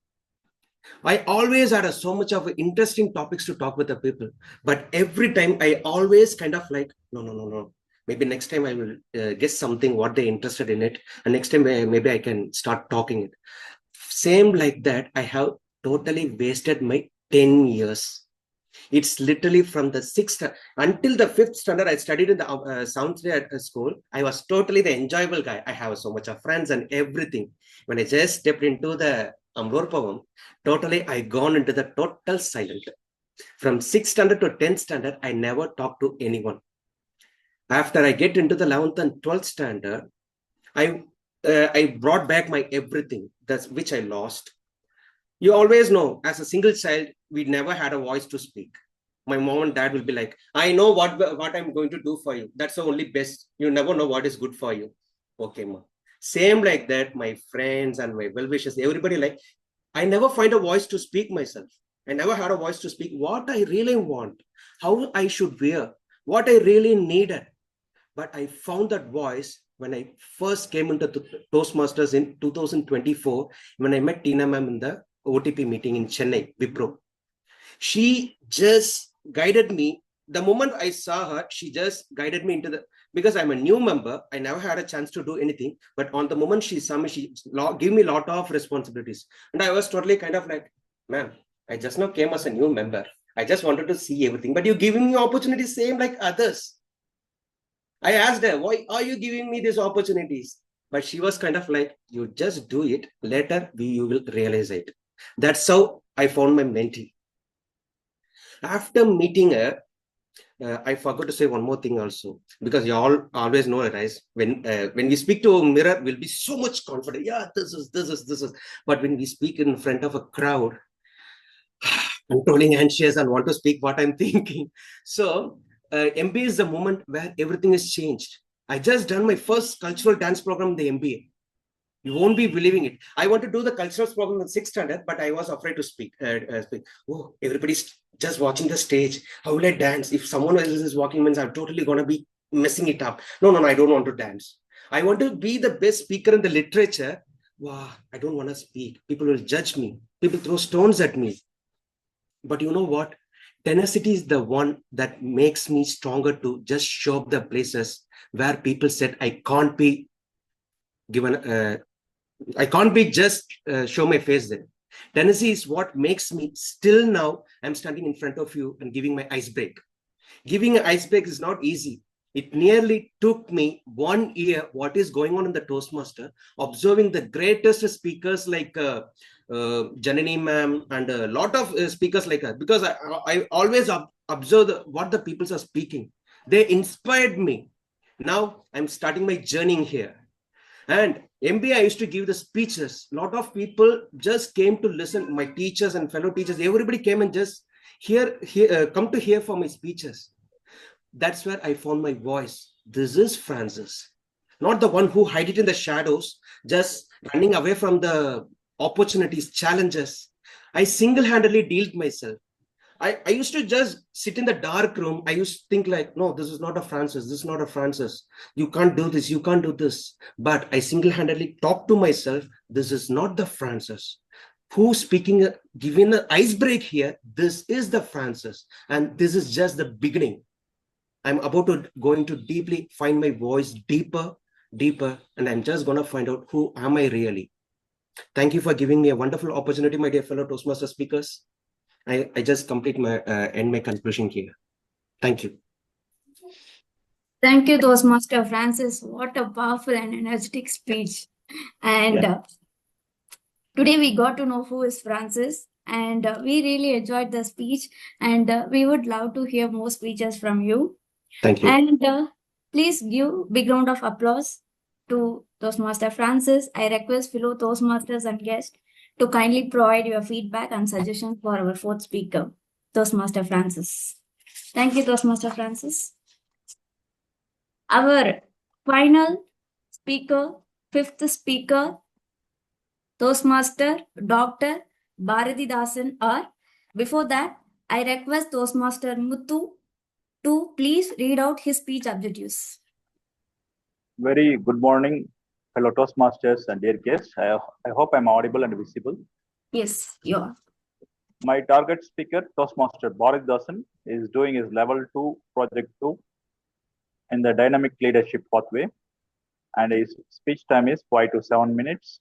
I always had so much of interesting topics to talk with the people, but every time I always kind of like, no. Maybe next time I will guess something, what they're interested in it. And next time maybe I can start talking it. Same like that, I have totally wasted my 10 years. It's literally from the 6th until the 5th standard. I studied in the Soundsley at school. I was totally the enjoyable guy. I have so much of friends and everything. When I just stepped into the Amlorpavam, totally I gone into the total silent. From 6th standard to 10th standard, I never talked to anyone. After I get into the 11th and 12th standard, I brought back my everything, that's which I lost. You always know, as a single child, we never had a voice to speak. My mom and dad will be like, I know what I'm going to do for you. That's the only best. You never know what is good for you. Okay, ma. Same like that, my friends and my well-wishers, everybody like, I never find a voice to speak myself. I never had a voice to speak what I really want, how I should wear, what I really needed. But I found that voice when I first came into Toastmasters in 2024, when I met Tina ma'am in the OTP meeting in Chennai, Wipro. She just guided me. The moment I saw her, she just guided me into because I'm a new member, I never had a chance to do anything. But on the moment she saw me, she gave me a lot of responsibilities. And I was totally kind of like, ma'am, I just now came as a new member. I just wanted to see everything. But you're giving me opportunities same like others. I asked her, why are you giving me these opportunities? But she was kind of like, you just do it. Later, you will realize it. That's how I found my mentee. After meeting her, I forgot to say one more thing also, because you all always know it, guys. When we speak to a mirror, we'll be so much confident. Yeah, this is. But when we speak in front of a crowd, I'm totally anxious and want to speak what I'm thinking. So MBA is the moment where everything is changed. I just done my first cultural dance program in the MBA. You won't be believing it. I want to do the cultural program in 6th standard, but I was afraid to speak. Oh, everybody's just watching the stage. How will I dance? If someone else is walking, means I'm totally gonna be messing it up. No, I don't want to dance. I want to be the best speaker in the literature. Wow, I don't want to speak. People will judge me. People throw stones at me. But you know what? Tenacity is the one that makes me stronger to just show up the places where people said I can't be given. I can't be just show my face there. Tenacity is what makes me still now. I'm standing in front of you and giving my ice break. Giving an ice break is not easy. It nearly took me 1 year what is going on in the Toastmaster, observing the greatest speakers like Janani ma'am and a lot of speakers like her, because I always observe what the people are speaking. They inspired me. Now I'm starting my journey here. And MBA, I used to give the speeches. A lot of people just came to listen. My teachers and fellow teachers, everybody came and just come to hear for my speeches. That's where I found my voice. This is Francis, not the one who hide it in the shadows, just running away from the opportunities, challenges. I single-handedly dealt myself. I used to just sit in the dark room. I used to think like, no, this is not a Francis. This is not a Francis. You can't do this. You can't do this. But I single-handedly talked to myself. This is not the Francis. Who's speaking, giving an ice break here? This is the Francis. And this is just the beginning. I'm about to going to deeply find my voice deeper, and I'm just going to find out who am I really. Thank you for giving me a wonderful opportunity, my dear fellow Toastmaster speakers. I just complete my end my conclusion here. Thank you. Thank you, Toastmaster Francis. What a powerful and energetic speech. And today we got to know who is Francis, and we really enjoyed the speech. And we would love to hear more speeches from you. Thank you. And please give big round of applause to Toastmaster Francis. I request fellow Toastmasters and guests to kindly provide your feedback and suggestions for our fourth speaker, Toastmaster Francis. Thank you, Toastmaster Francis. Our final speaker, fifth speaker, Toastmaster Dr. Bharatidasan R. Before that, I request Toastmaster Muthu to please read out his speech objectives. Very good morning, fellow Toastmasters and dear guests. I hope I'm audible and visible. Yes, you are. My target speaker, Toastmaster Bharatidasan, is doing his level 2, project 2 in the dynamic leadership pathway, and his speech time is 5 to 7 minutes.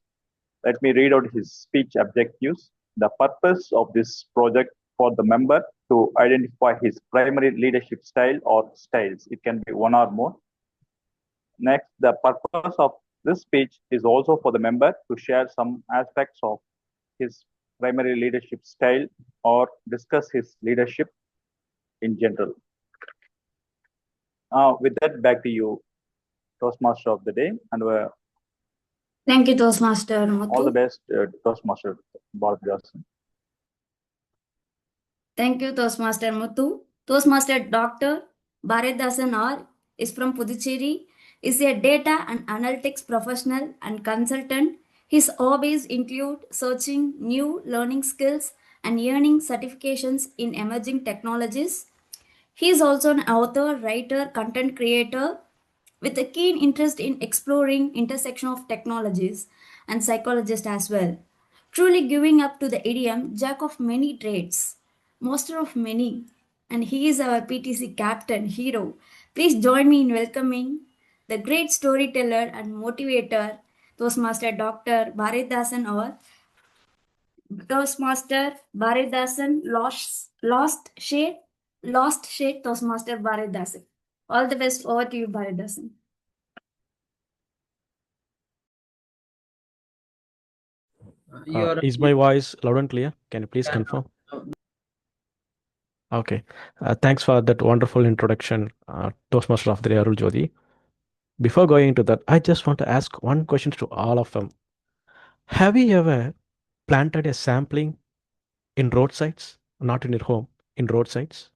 Let me read out his speech objectives. The purpose of this project for the member to identify his primary leadership style or styles. It can be one or more. Next, the purpose of this speech is also for the member to share some aspects of his primary leadership style or discuss his leadership in general. With that, back to you, Toastmaster of the day, and thank you, Toastmaster Muthu. All the best, Toastmaster Bharatidasan. Thank you, Toastmaster Muthu. Toastmaster Dr. Bharatidasan R is from Puducherry, is a data and analytics professional and consultant. His hobbies include searching new learning skills and earning certifications in emerging technologies. He is also an author, writer, content creator with a keen interest in exploring intersection of technologies and psychologist as well. Truly giving up to the idiom, jack of many trades, master of many, and he is our PTC captain, hero. Please join me in welcoming the great storyteller and motivator, Toastmaster Dr. Bharatidasan or Toastmaster Bharatidasan Lost Shade Toastmaster Bharatidasan. All the best. Over to you, Bharatidasan. Is my voice loud and clear? Can you please confirm? Okay. Thanks for that wonderful introduction, Toastmaster of the day, Arul Jyoti. Before going into that, I just want to ask one question to all of them. Have you ever planted a sapling in roadsides, not in your home, in roadsides?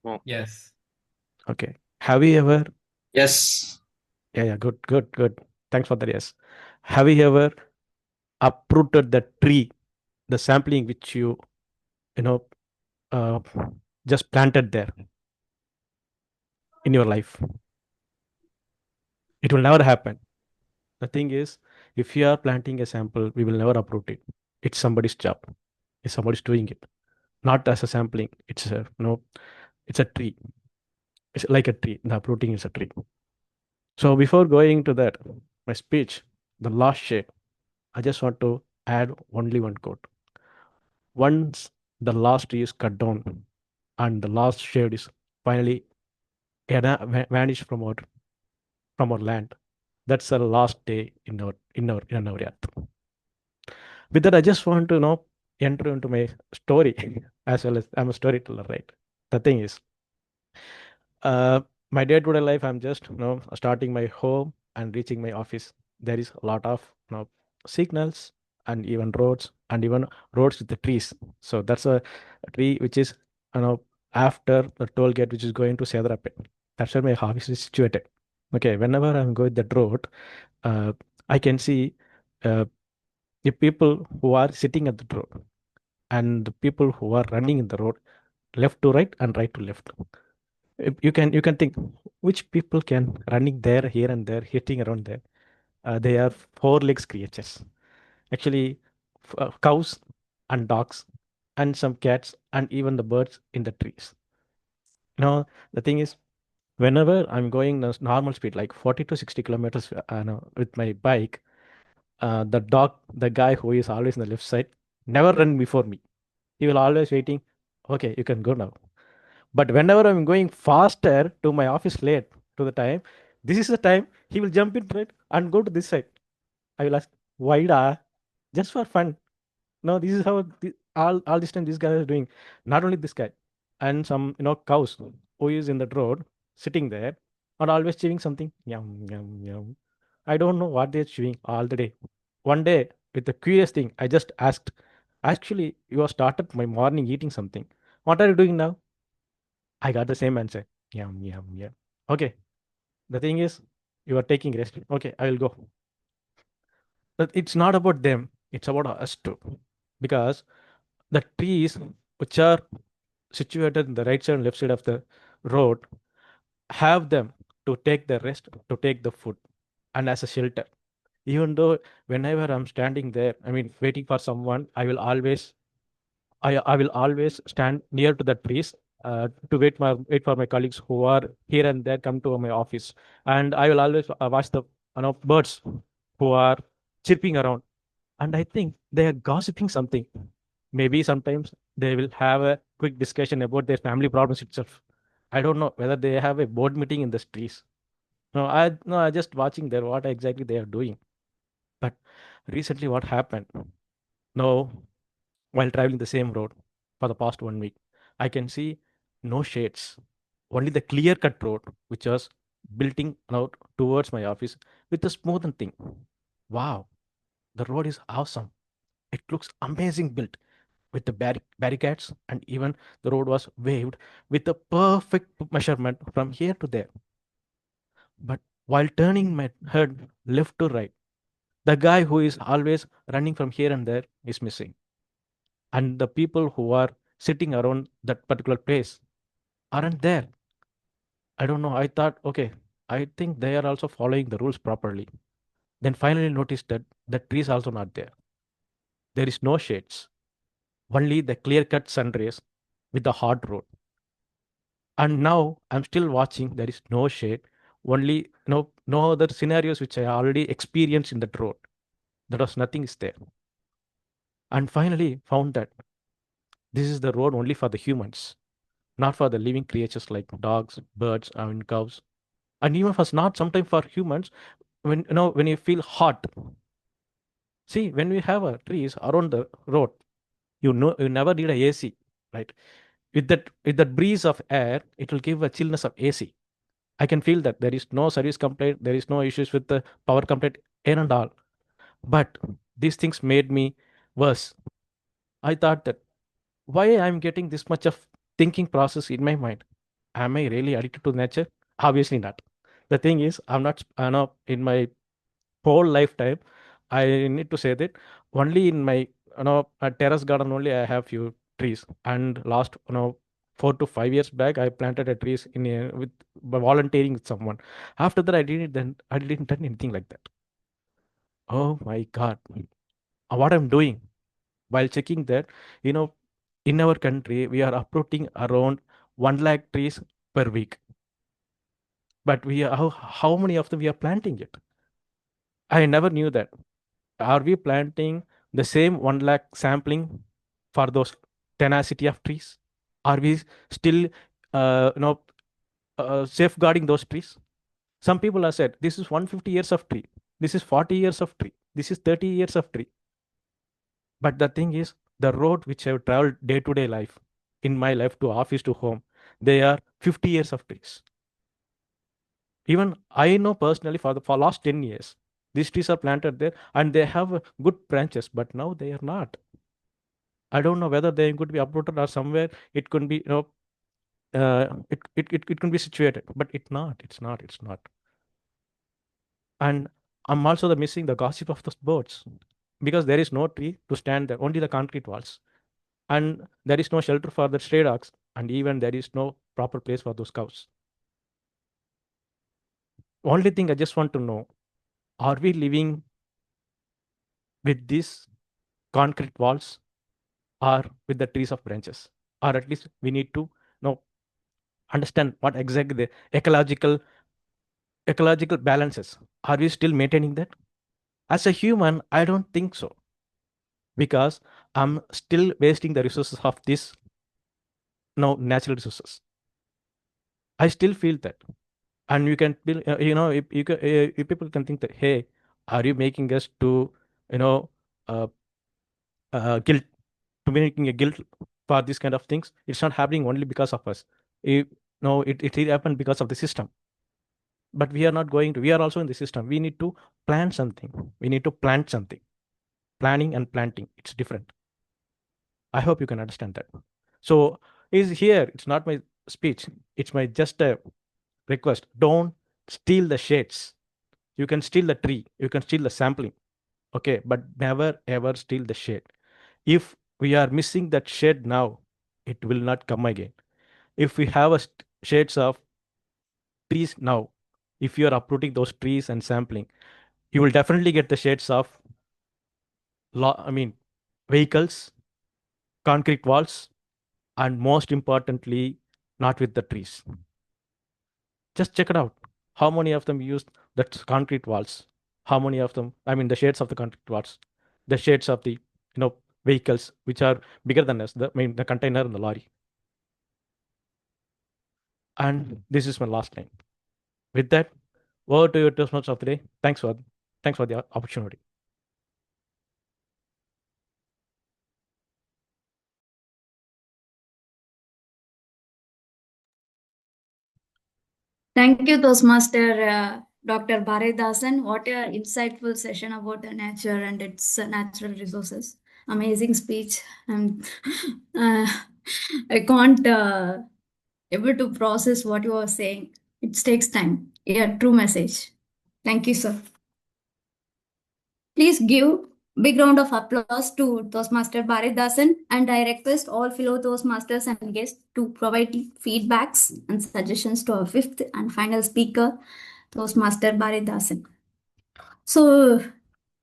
No. Yes. Okay. Have you ever? Yes. Yeah, good. Thanks for that. Yes. Have you ever uprooted the tree, the sampling which you know, uh, just planted there in your life? It will never happen. The thing is, if you are planting a sample, we will never uproot it. It's somebody's job. It's somebody's doing it. Not as a sampling. It's a it's a tree. It's like a tree. The uprooting is a tree. So before going to that, my speech, the last shade, I just want to add only one quote. Once the last tree is cut down and the last shade is finally vanished from our land, that's the last day in our earth. With that, I just want to enter into my story as well as I'm a storyteller, right? The thing is, uh, my day-to-day life, I'm just starting my home and reaching my office. There is a lot of signals and even roads and even roads with the trees. So that's a tree which is after the toll gate which is going to Sedrapet. That's where my office is situated. Okay, whenever I'm going that road, uh, I can see uh, the people who are sitting at the road and the people who are running in the road, left to right and right to left. You can think which people can running there, here and there, hitting around there. They are four legs creatures. Actually, cows and dogs and some cats and even the birds in the trees. The thing is, whenever I'm going normal speed like 40 to 60 kilometers no, with my bike, the guy who is always on the left side never run before me. He will always waiting. Okay, you can go now. But whenever I'm going faster to my office late to the time, this is the time he will jump in right and go to this side. I will ask, why da? Just for fun. No, this is how all this time this guy is doing. Not only this guy, and some cows who is in the road sitting there are always chewing something. Yum yum yum. I don't know what they're chewing all the day. One day, with the curious thing, I just asked, actually, you have started my morning eating something. What are you doing now? I got the same answer. Yum, yum, yum. Okay. The thing is, you are taking rest. Okay, I will go. But it's not about them. It's about us too. Because the trees which are situated in the right side and left side of the road have them to take the rest, to take the food, and as a shelter. Even though whenever I'm standing there, I mean, waiting for someone, I will always stand near to the trees to wait for my colleagues who are here and there come to my office, and I will always watch the birds who are chirping around, and I think they are gossiping something. Maybe sometimes they will have a quick discussion about their family problems itself. I don't know whether they have a board meeting in the trees. No, I just watching there what exactly they are doing. But recently, what happened? No, while traveling the same road for the past 1 week, I can see no shades, only the clear cut road, which was building out towards my office with a smooth thing. Wow, the road is awesome. It looks amazing built with the barricades, and even the road was waved with a perfect measurement from here to there. But while turning my head left to right, the guy who is always running from here and there is missing. And the people who are sitting around that particular place aren't there. I don't know. I thought, okay, I think they are also following the rules properly. Then finally noticed that the tree is also not there. There is no shades, only the clear cut sun rays with the hard road. And now I'm still watching, there is no shade, only no other scenarios which I already experienced in that road. There was nothing is there. And finally found that this is the road only for the humans, not for the living creatures like dogs, birds, and cows. And even for not sometimes for humans, when you feel hot. See, when we have trees around the road, you never need a AC, right? With that breeze of air, it will give a chillness of AC. I can feel that there is no service complaint, there is no issues with the power complaint, air and all. But these things made me worse. I thought that why I'm getting this much of thinking process in my mind. Am I really addicted to nature? Obviously not. The thing is, I'm not, in my whole lifetime, I need to say that only in my, a terrace garden only I have few trees. And last, 4 to 5 years back, I planted a trees in with by volunteering with someone. After that, I didn't done anything like that. Oh my God, what I'm doing while checking that, you know, in our country we are uprooting around 1 lakh trees per week, but how many of them we are planting it? I never knew that. Are we planting the same 1 lakh sampling for those tenacity of trees? Are we still, uh, you know, safeguarding those trees? Some people have said this is 150 years of tree, this is 40 years of tree, this is 30 years of tree. But the thing is, the road which I've traveled day to day life, in my life to office to home, they are 50 years of trees. Even I know personally for last 10 years, these trees are planted there and they have good branches, but now they are not. I don't know whether they could be uprooted or somewhere it could be, it can be situated, but it's not. And I'm also missing the gossip of those birds because there is no tree to stand there, only the concrete walls. And there is no shelter for the stray dogs, and even there is no proper place for those cows. Only thing I just want to know, are we living with these concrete walls or with the trees of branches? Or at least we need to know, understand what exactly the ecological balances. Are we still maintaining that? As a human, I don't think so, because I'm still wasting the resources of this natural resources. I still feel that. And you can if people can think that, hey, are you making us to, you know uh, guilt, to making a guilt for these kind of things? It's not happening only because of us. it, no, it really happened because of the system. But we are not going to, we are also in the system. We need to plan something, we need to plant something. Planning and planting, it's different. I hope you can understand that. So is here, it's not my speech, it's my just a request. Don't steal the shades. You can steal the tree, you can steal the sampling, okay, but never ever steal the shade. If we are missing that shade now, it will not come again. If we have shades of trees now, if you are uprooting those trees and sampling, you will definitely get the shades of vehicles, concrete walls, and most importantly, not with the trees. Just check it out. How many of them use that concrete walls? How many of them, the shades of the concrete walls, the shades of the, vehicles which are bigger than us, the container and the lorry. And this is my last line. With that, over to your Toastmasters of the day. Thanks for the opportunity. Thank you, Toastmaster Dr. Bharedasan. What a insightful session about the nature and its natural resources. Amazing speech. And I can't able to process what you are saying. It takes time. Yeah, true message. Thank you, sir. Please give big round of applause to Toastmaster Bharedasan, and I request all fellow Toastmasters and guests to provide feedbacks and suggestions to our fifth and final speaker, Toastmaster Bharedasan. So,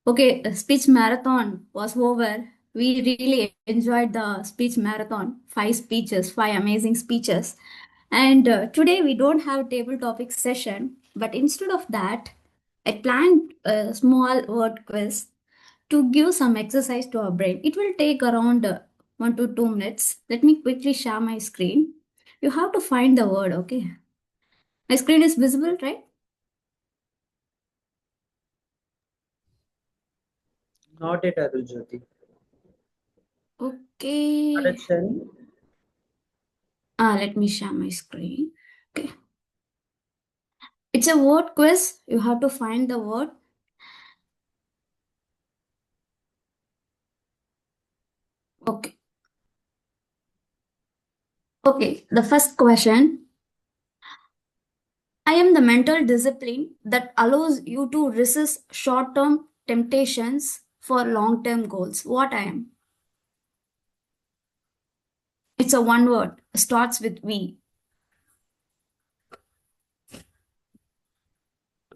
okay, speech marathon was over. We really enjoyed the speech marathon. 5 speeches, 5 amazing speeches. And today we don't have table topic session, but instead of that, I planned a small word quiz to give some exercise to our brain. It will take around 1 to 2 minutes. Let me quickly share my screen. You have to find the word, okay? My screen is visible, right? Not it, Arul Jyoti. Okay. Not it, Shani. Let me share my screen. Okay. It's a word quiz. You have to find the word. Okay. Okay. The first question. I am the mental discipline that allows you to resist short-term temptations for long-term goals. What I am? It's a one word, starts with V.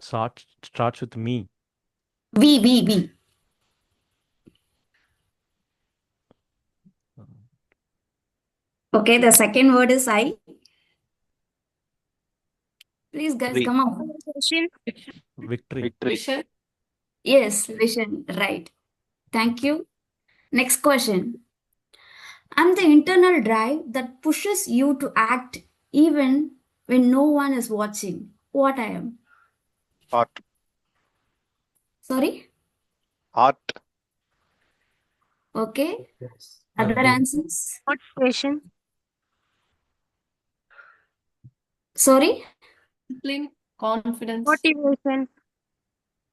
Starts with me. V. Okay, the second word is I. Please, guys, come on. Victory. Vision. Yes, vision, right. Thank you. Next question. I'm the internal drive that pushes you to act even when no one is watching. What I am? Art. Sorry? Art. Okay. Other answers? Motivation. Sorry? Discipline. Confidence. Motivation.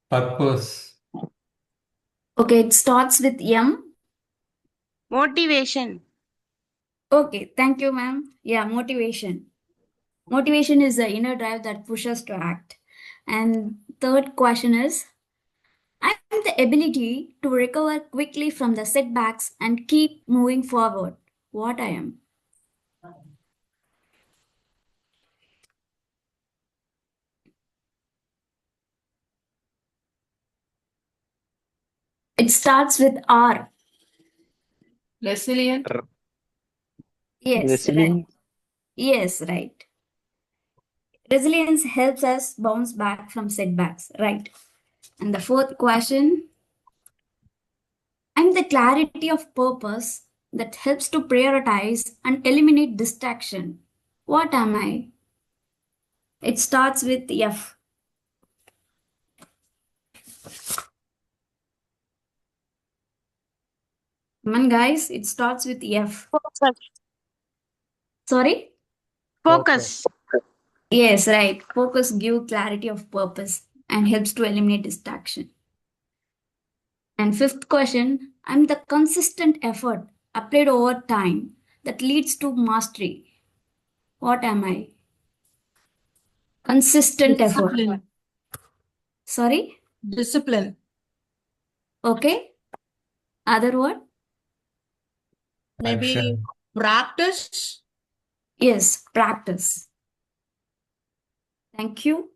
Purpose. Okay, it starts with M. Motivation. Okay, thank you, ma'am. Yeah, motivation. Motivation is the inner drive that pushes to act. And third question is, I have the ability to recover quickly from the setbacks and keep moving forward. What I am? It starts with R. Resilient. Yes, right. Resilient. Yes, right. Resilience helps us bounce back from setbacks, right? And the fourth question, I'm the clarity of purpose that helps to prioritize and eliminate distraction. What am I? It starts with F. Come on, guys, it starts with F. Focus. Sorry? Focus. Yes, right. Focus give clarity of purpose and helps to eliminate distraction. And fifth question, I'm the consistent effort applied over time that leads to mastery. What am I? Consistent effort. Discipline. Sorry? Discipline. Okay. Other word? Maybe Action. practice. Yes, practice. Thank you.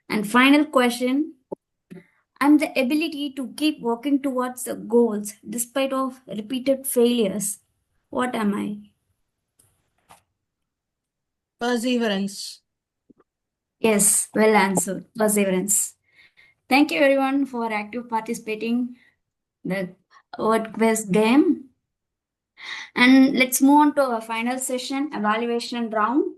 And final question. I'm the ability to keep working towards the goals despite of repeated failures. What am I? Perseverance. Yes, well answered. Perseverance. Thank you everyone for active participating the word quiz game. And let's move on to our final session, evaluation round.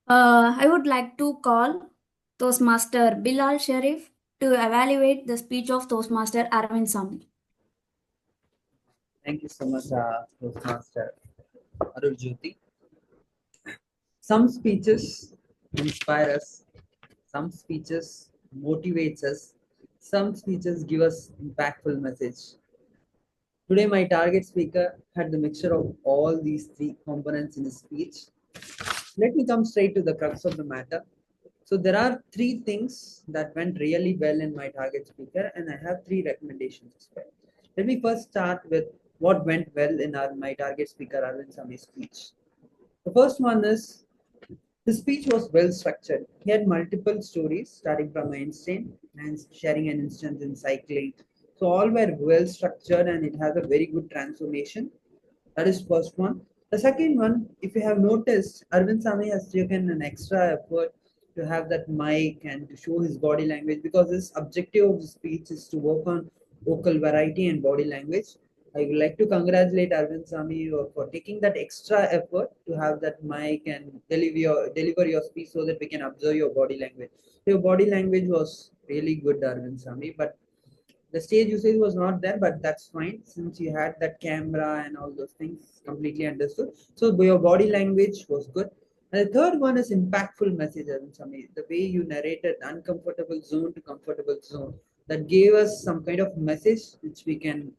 I would like to call Toastmaster Bilal Sharif to evaluate the speech of Toastmaster Arvind Sami. Thank you so much, Toastmaster Arul Jyoti. Some speeches inspire us, some speeches motivates us, some speeches give us impactful message. Today, my target speaker had the mixture of all these three components in his speech. Let me come straight to the crux of the matter. So there are three things that went really well in my target speaker, and I have three recommendations as well. Let me first start with what went well in my target speaker Arvind Sami's speech. The first one is his speech was well structured. He had multiple stories starting from Einstein and sharing an instance in cycling. So all were well structured and it has a very good transformation. That is first one. The second one, if you have noticed, Arvind Sami has taken an extra effort to have that mic and to show his body language because his objective of the speech is to work on vocal variety and body language. I would like to congratulate Arvind Sami for taking that extra effort to have that mic and deliver your speech so that we can observe your body language. So your body language was really good, Arvind Sami, but the stage usage was not there, but that's fine since you had that camera and all those things completely understood. So your body language was good. And the third one is impactful message, Arvind Sami. The way you narrated uncomfortable zone to comfortable zone that gave us some kind of message which we can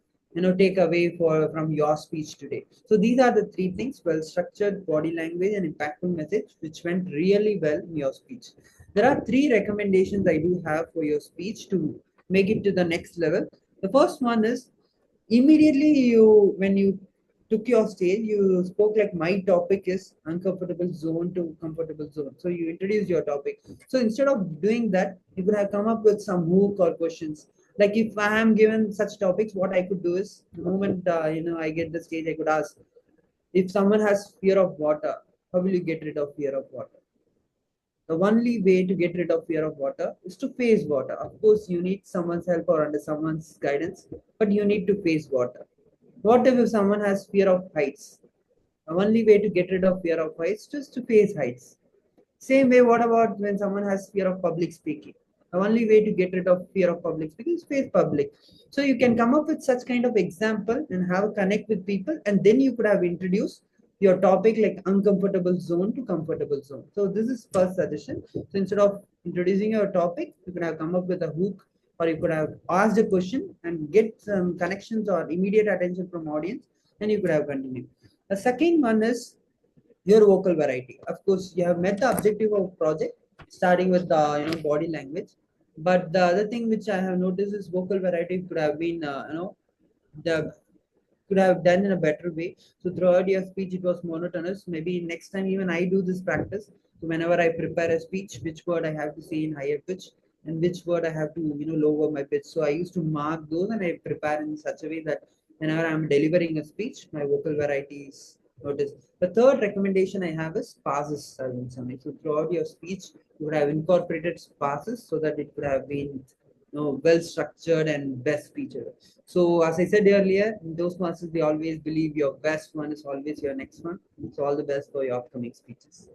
take away from your speech today? So these are the three things: well structured, body language, and impactful message, which went really well in your speech. There are three recommendations I do have for your speech to make it to the next level. The first one is, immediately when you took your stage, you spoke like my topic is uncomfortable zone to comfortable zone. So you introduced your topic. So instead of doing that, you could have come up with some hook or questions. Like if I am given such topics, what I could do is, the moment I get the stage, I could ask, if someone has fear of water, how will you get rid of fear of water? The only way to get rid of fear of water is to face water. Of course, you need someone's help or under someone's guidance, but you need to face water. What if someone has fear of heights? The only way to get rid of fear of heights is to face heights. Same way, what about when someone has fear of public speaking? The only way to get rid of fear of public speaking is face public. So you can come up with such kind of example and have a connect with people, and then you could have introduced your topic like uncomfortable zone to comfortable zone. So this is first suggestion. So instead of introducing your topic, you could have come up with a hook, or you could have asked a question and get some connections or immediate attention from audience, and you could have continued. The second one is your vocal variety. Of course, you have met the objective of project, starting with the body language. But the other thing which I have noticed is vocal variety could have been the could have done in a better way. So throughout your speech, it was monotonous. Maybe next time even I do this practice. So whenever I prepare a speech, which word I have to say in higher pitch and which word I have to lower my pitch. So I used to mark those and I prepare in such a way that whenever I'm delivering a speech, my vocal variety is noticed. The third recommendation I have is pauses. So throughout your speech, you would have incorporated pauses so that it could have been well structured and best featured. So as I said earlier, in Toastmasters, we always believe your best one is always your next one. So all the best for your upcoming speeches.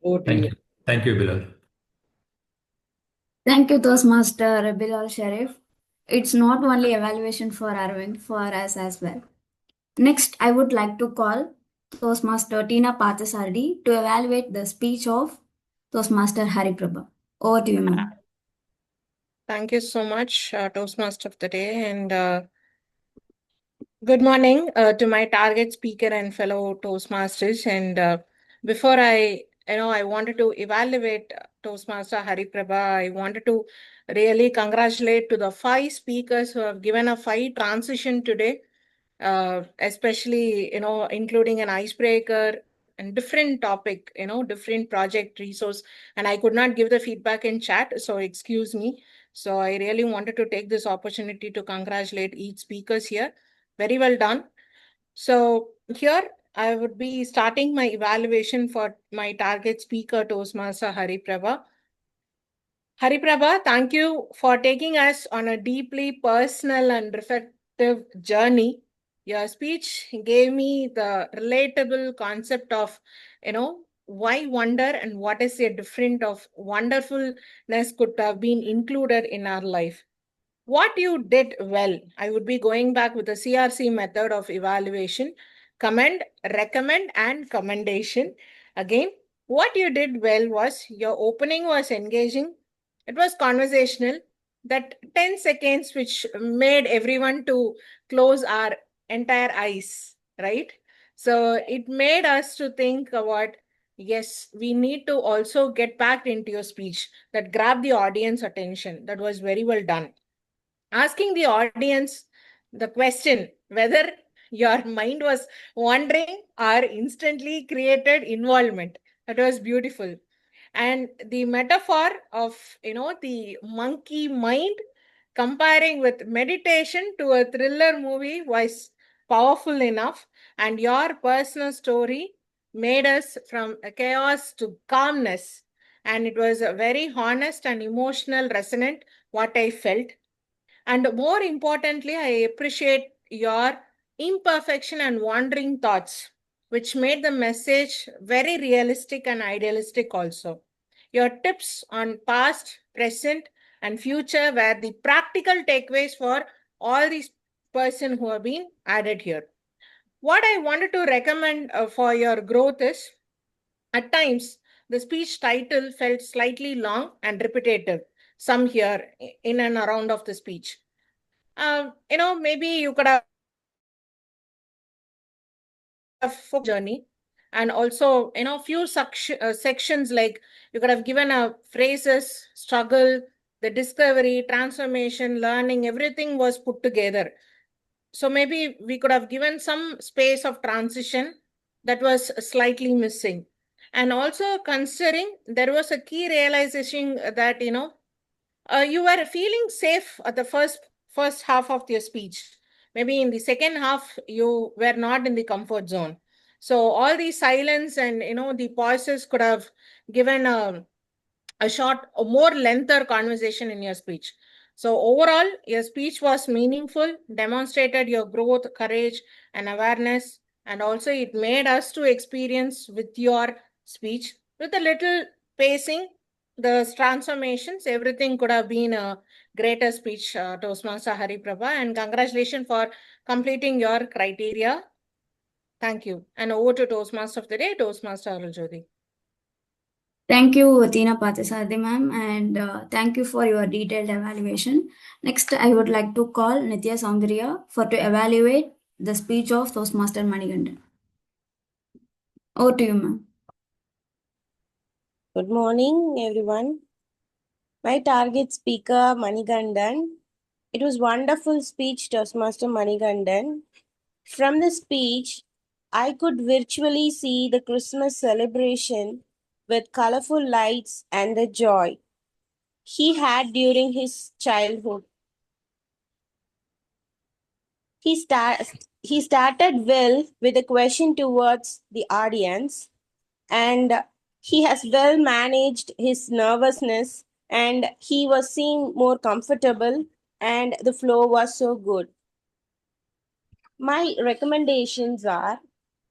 Over to Thank you. you. Thank you, Bilal. Thank you, Toastmaster Bilal Sharif. It's not only evaluation for Arvind, for us as well. Next, I would like to call Toastmaster Tina Pathasardi to evaluate the speech of Toastmaster Hariprabha. Over to you, ma'am. Thank you so much, Toastmaster of the day, and good morning to my target speaker and fellow Toastmasters. And before I wanted to evaluate Toastmaster Hariprabha. I wanted to really congratulate to the 5 speakers who have given a 5 transition today, especially, including an icebreaker and different topic, different project resource. And I could not give the feedback in chat, so excuse me. So I really wanted to take this opportunity to congratulate each speakers here. Very well done. So here I would be starting my evaluation for my target speaker, Toastmaster Hariprabha. Hariprabha, thank you for taking us on a deeply personal and reflective journey. Your speech gave me the relatable concept of, why wonder and what is a different of wonderfulness could have been included in our life. What you did well, I would be going back with the CRC method of evaluation: commend, recommend, and commendation. Again, what you did well was your opening was engaging, it was conversational, that 10 seconds which made everyone to close our entire eyes, right? So it made us to think about, yes, we need to also get back into your speech that grabbed the audience attention. That was very well done. Asking the audience the question whether your mind was wandering or instantly created involvement. That was beautiful. And the metaphor of, the monkey mind comparing with meditation to a thriller movie was powerful enough. And your personal story made us from chaos to calmness. And it was a very honest and emotional resonant what I felt. And more importantly, I appreciate your imperfection and wandering thoughts, which made the message very realistic and idealistic also. Your tips on past, present, and future were the practical takeaways for all these persons who have been added here. What I wanted to recommend for your growth is, at times, the speech title felt slightly long and repetitive, some here in and around of the speech. Maybe you could have folk journey, and also few sections, like you could have given a phrases, struggle, the discovery, transformation, learning, everything was put together. So maybe we could have given some space of transition that was slightly missing. And also considering there was a key realization that you were feeling safe at the first half of your speech. Maybe in the second half you were not in the comfort zone. So all the silence and the pauses could have given a short, a more lengthier conversation in your speech. So overall, your speech was meaningful, demonstrated your growth, courage, and awareness, and also it made us to experience with your speech with a little pacing, the transformations, everything could have been a greater speech, Toastmaster Hari Prabha, and congratulations for completing your criteria. Thank you. And over to Toastmaster of the Day, Toastmaster Arul Jyoti. Thank you, Tina Pathasarthi ma'am, and thank you for your detailed evaluation. Next, I would like to call Nitya Soundarya to evaluate the speech of Toastmaster Manigandan. Over to you, ma'am. Good morning, everyone. My target speaker, Manigandan. It was wonderful speech, Toastmaster Manigandan. From the speech, I could virtually see the Christmas celebration with colorful lights and the joy he had during his childhood. He started well with a question towards the audience, and he has well managed his nervousness, and he was seen more comfortable, and the flow was so good. My recommendations are: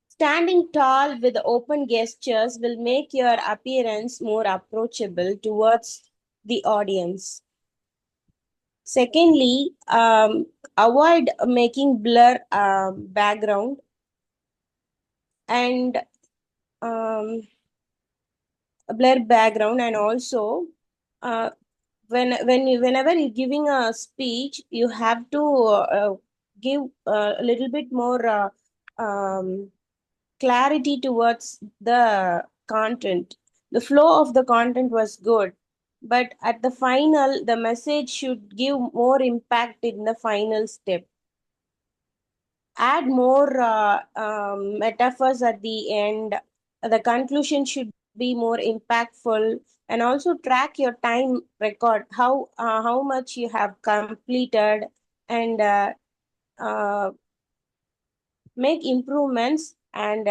standing tall with open gestures will make your appearance more approachable towards the audience. Secondly, avoid making blur background, and and also whenever you're giving a speech, you have to give a little bit more clarity towards the content. The flow of the content was good, but at the final, the message should give more impact in the final step. Add more metaphors at the end. The conclusion should be more impactful, and also track your time record, how much you have completed, and make improvements, and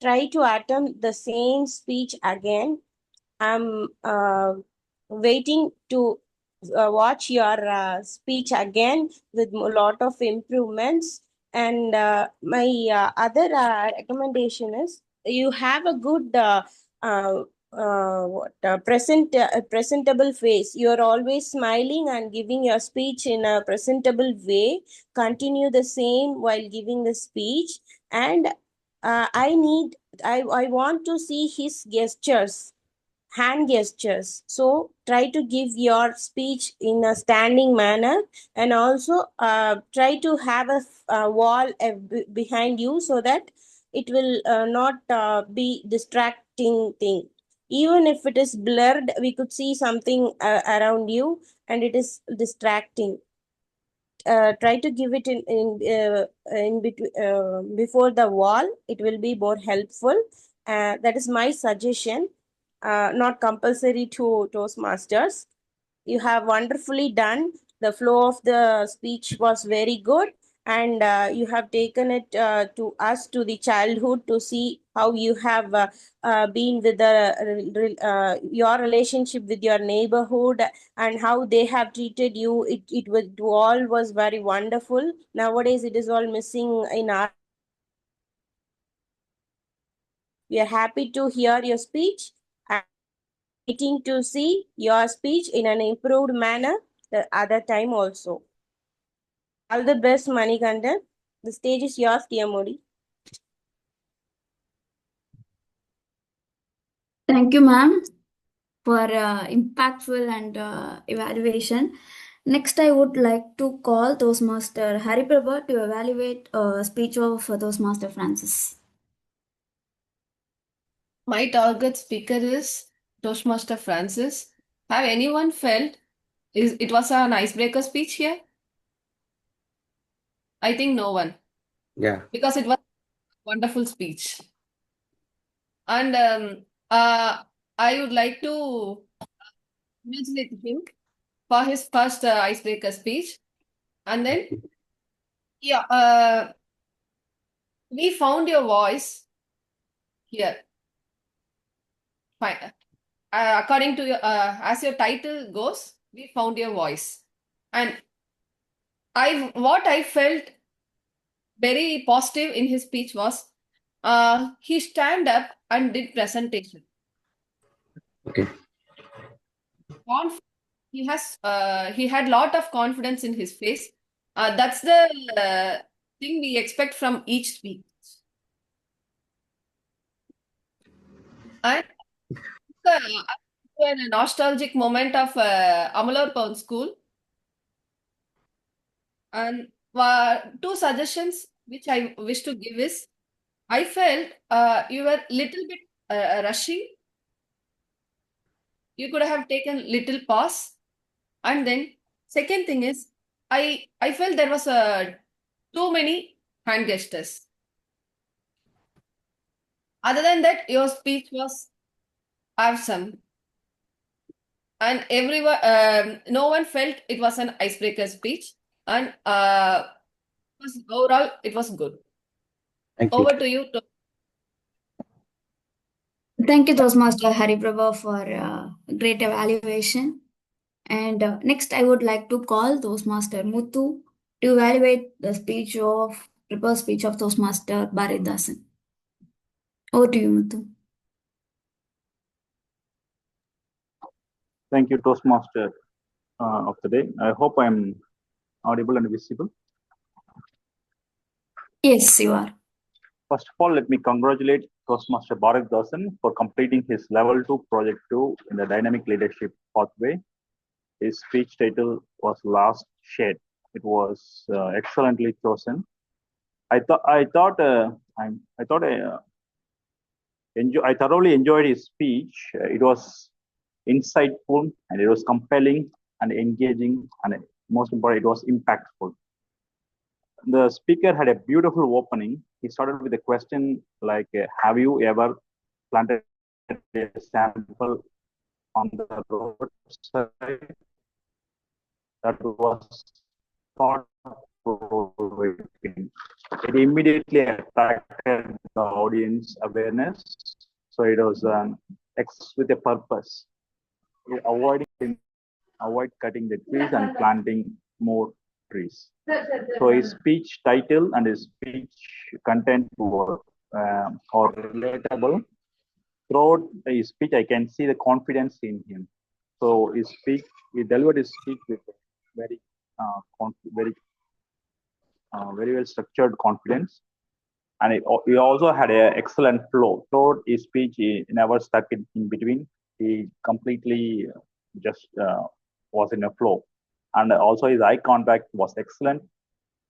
try to attempt the same speech again. I'm waiting to watch your speech again with a lot of improvements. And my other recommendation is, you have a good presentable face. You're always smiling and giving your speech in a presentable way. Continue the same while giving the speech. And I want to see his gestures, hand gestures. So try to give your speech in a standing manner, and also try to have a wall behind you, so that it will not be distracting thing. Even if it is blurred, we could see something around you, and it is distracting. Try to give it in between, before the wall. It will be more helpful. That is my suggestion. Not compulsory to Toastmasters. You have wonderfully done. The flow of the speech was very good, and you have taken it to us, to the childhood, to see how you have been with your relationship with your neighborhood, and how they have treated you. It all was very wonderful. Nowadays, it is all missing in our. We are happy to hear your speech, and waiting to see your speech in an improved manner the other time also. All the best, Manikandan. The stage is yours, dear Modi. Thank you, ma'am, for impactful and evaluation. Next, I would like to call Toastmaster Hari Prabha to evaluate speech of Toastmaster Francis. My target speaker is Toastmaster Francis. Have anyone felt it was an icebreaker speech here? I think no one, Yeah. because it was a wonderful speech. And I would like to congratulate him for his first icebreaker speech. And then, yeah, we found your voice here. Fine. According to your, as your title goes, we found your voice. And what I felt very positive in his speech was he stand up and did presentation. Okay. He had lot of confidence in his face. That's the thing we expect from each speech. And a nostalgic moment of Amalur School. And two suggestions which I wish to give is, I felt you were little bit rushing. You could have taken little pause. And then second thing is, I felt there was too many hand gestures. Other than that, your speech was awesome. And everyone, no one felt it was an icebreaker speech. And overall, it was good. Thank you. Over to you. Thank you, Toastmaster Hariprabha, for great evaluation. And next, I would like to call Toastmaster Muthu to evaluate the proposed speech of Toastmaster Bharatdasan. Over to you, Muthu. Thank you, Toastmaster of the day. I hope I'm audible and visible. Yes, you are. First of all, let me congratulate Toastmaster Bharatdasan for completing his Level 2 Project 2 in the Dynamic Leadership Pathway. His speech title was Last Shade. It was excellently chosen. I thoroughly enjoyed his speech. It was insightful and it was compelling and engaging, and most important, it was impactful. The speaker had a beautiful opening. He started with a question like, have you ever planted a sample on the roadside? That was thought-provoking. It immediately attracted the audience awareness. So it was with a purpose. Avoid cutting the trees and planting more trees. So his speech title and his speech content were relatable. Throughout his speech, I can see the confidence in him. So he delivered his speech with very well structured confidence, and he also had an excellent flow. Throughout his speech, he never stuck in between. He completely just was in a flow, and also his eye contact was excellent.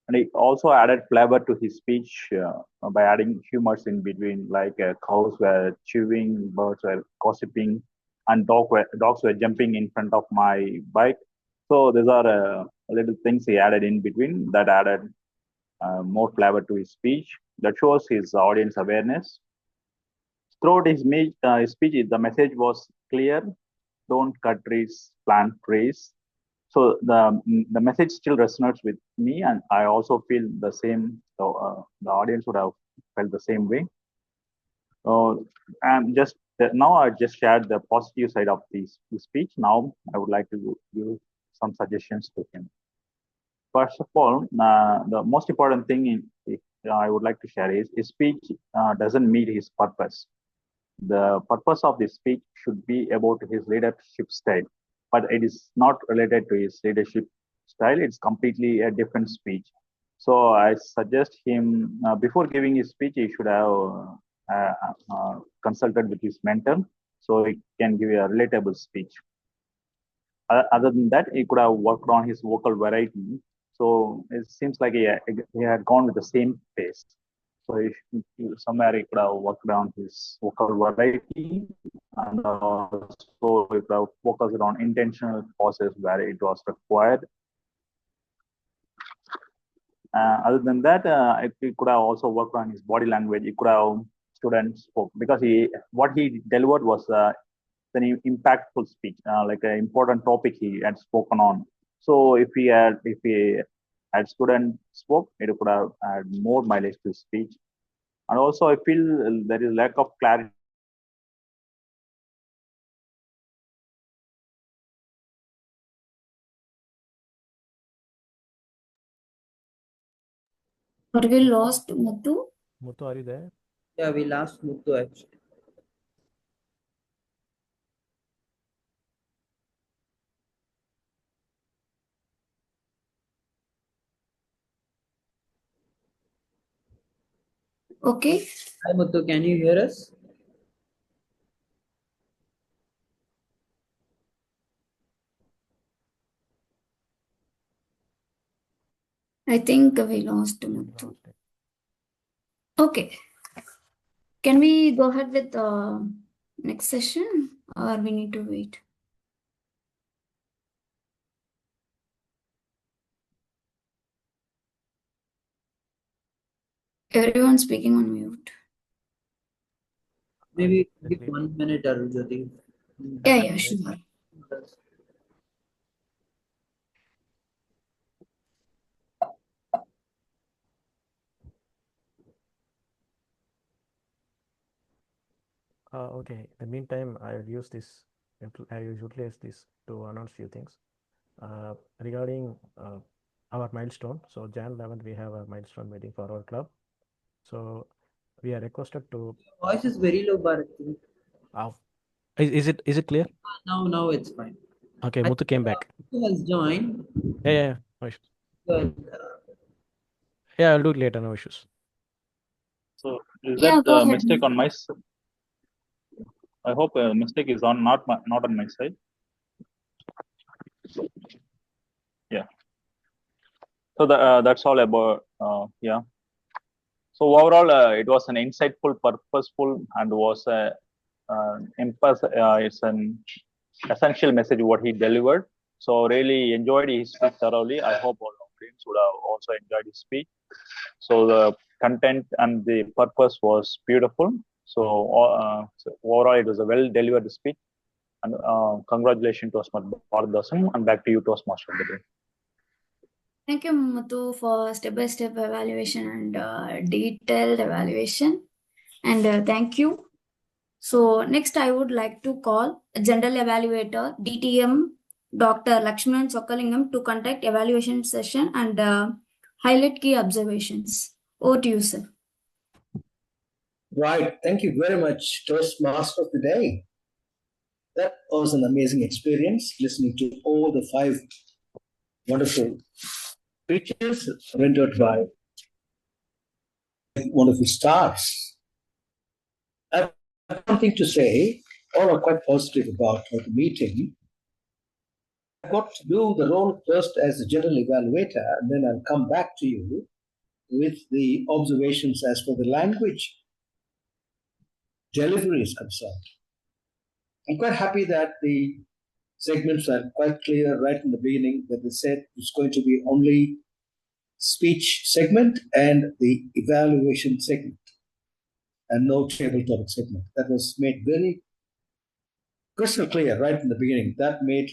And he also added flavor to his speech by adding humors in between, like cows were chewing, birds were gossiping, and dogs were jumping in front of my bike. So these are little things he added in between that added more flavor to his speech. That shows his audience awareness. Throughout his speech, the message was clear: don't cut trees, plant trees. So the message still resonates with me, and I also feel the same. So the audience would have felt the same way. And just now, I just shared the positive side of this speech. Now, I would like to give some suggestions to him. First of all, the most important thing I would like to share is his speech doesn't meet his purpose. The purpose of this speech should be about his leadership style, but it is not related to his leadership style. It's completely a different speech. So I suggest him, before giving his speech, he should have consulted with his mentor so he can give a relatable speech. Other than that, he could have worked on his vocal variety. So it seems like he had gone with the same pace. So somewhere he could have worked on his vocal variety, and also he could have focused on intentional pauses where it was required. Other than that, he could have also worked on his body language. He could have students spoke because what he delivered was an impactful speech, like an important topic he had spoken on. So if he had student spoke, it could have had more mileage to his speech. And also, I feel there is lack of clarity. But we lost Muthu. Muthu, are you there? Yeah, we lost Muthu actually. Okay. Hi Muthu, can you hear us? I think we lost Muthu. Okay. Can we go ahead with the next session or we need to wait? Everyone speaking on mute. Maybe give 1 minute, Arujyoti. Yeah, sure. Okay. In the meantime, I will use this. I will utilize this to announce few things regarding our milestone. So Jan 11th, we have a milestone meeting for our club. So we are requested to. Your voice is very low, Bharat. Is it clear? Now it's fine. Okay, Muthu came back. Muthu has joined. Yeah. No issues. But, yeah, I'll do it later. No issues. So is that a mistake on my side? I hope a mistake is on not on my side. Yeah. So that's all about yeah. So overall, it was an insightful, purposeful, and was it's an essential message what he delivered. So really enjoyed his speech thoroughly. I hope all audience would have also enjoyed his speech. So the content and the purpose was beautiful. So overall, it was a well delivered speech. And congratulations to Toastmaster Bharat, and back to you, Toastmaster of the day. Thank you, Muthu, for step-by-step evaluation and detailed evaluation. And thank you. So next, I would like to call General Evaluator, DTM, Dr. Lakshman Sokalingam, to conduct evaluation session and highlight key observations. Over to you, sir. Right. Thank you very much, Toastmaster of the day. That was an amazing experience listening to all the 5 wonderful speeches rendered by wonderful stars. I have one thing to say. All are quite positive about the meeting. I've got to do the role first as the general evaluator, and then I'll come back to you with the observations as for the language delivery is concerned. I'm quite happy that the segments are quite clear right in the beginning that they said it's going to be only speech segment and the evaluation segment and no table topic segment. That was made very crystal clear right in the beginning. That made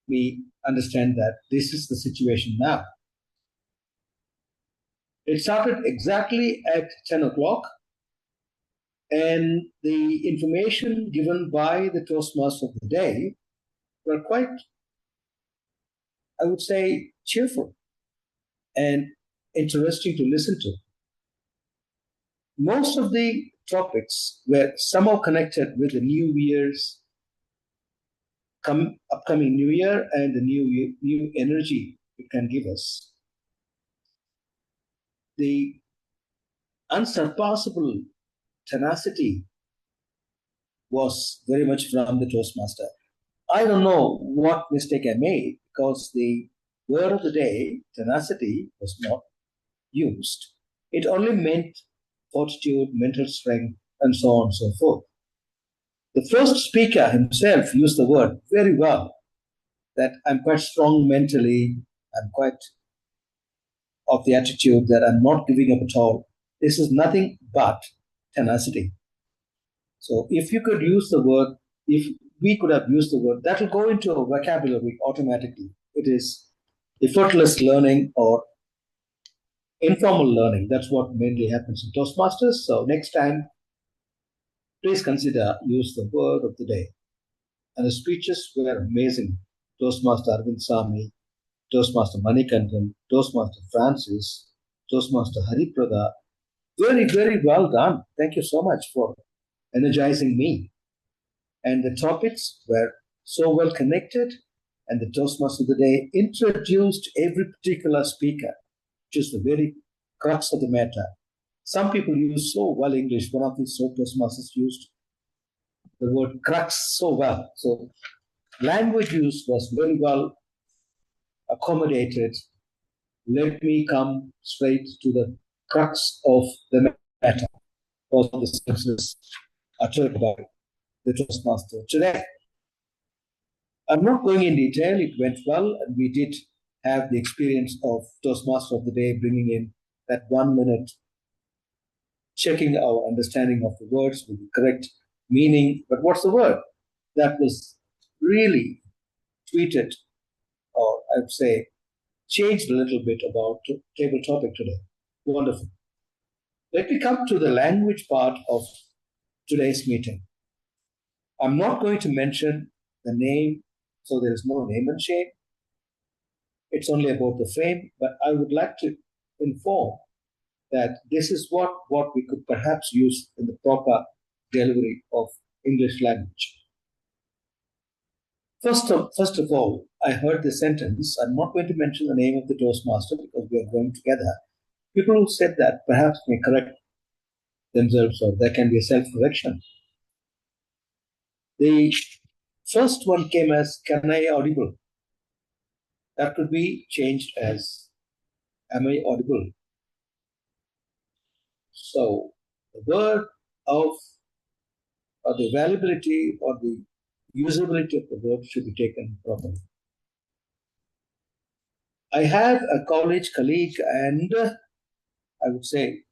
me understand that this is the situation now. It started exactly at 10 o'clock, and the information given by the Toastmaster of the day were quite, I would say, cheerful and interesting to listen to. Most of the topics were somehow connected with the New Year's upcoming New Year and the new energy it can give us. The unsurpassable tenacity was very much from the Toastmaster. I don't know what mistake I made because the word of the day, tenacity, was not used. It only meant fortitude, mental strength, and so on and so forth. The first speaker himself used the word very well, that I'm quite strong mentally, I'm quite of the attitude that I'm not giving up at all. This is nothing but tenacity. So if you could use the word, if we could have used the word, that will go into a vocabulary automatically. It is effortless learning or informal learning. That's what mainly happens in Toastmasters. So next time, please consider use the word of the day. And the speeches were amazing. Toastmaster Arvind Sami, Toastmaster Manikandan, Toastmaster Francis, Toastmaster Hariprada. Very, very well done. Thank you so much for energizing me. And the topics were so well connected. And the Toastmaster of the day introduced every particular speaker, which is the very crux of the matter. Some people use so well English. One of these Toastmasters used the word crux so well. So language use was very well accommodated. Let me come straight to the crux of the matter. Was the sentences uttered by the Toastmaster today. I'm not going in detail. It went well, and we did have the experience of Toastmaster of the day bringing in that 1 minute, checking our understanding of the words with the correct meaning. But what's the word? That was really tweeted, or I would say, changed a little bit about table topic today. Wonderful. Let me come to the language part of today's meeting. I'm not going to mention the name, so there is no name and shame. It's only about the fame, but I would like to inform that this is what we could perhaps use in the proper delivery of English language. First of all, I heard the sentence. I'm not going to mention the name of the Toastmaster because we are going together. People who said that perhaps may correct themselves, or there can be a self-correction. The first one came as, "Can I audible?" That could be changed as, "Am I audible?" So the word of, or the availability or the usability of the word should be taken properly. I have a college colleague, and I would say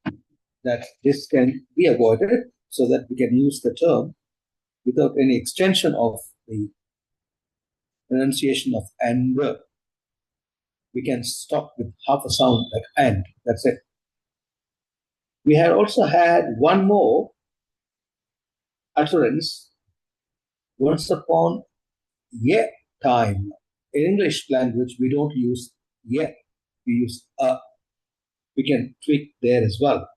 that this can be avoided so that we can use the term without any extension of the pronunciation of and. We can stop with half a sound like and. That's it. We had also had one more utterance, once upon a time. In English language, we don't use yet, we use a. We can tweak there as well.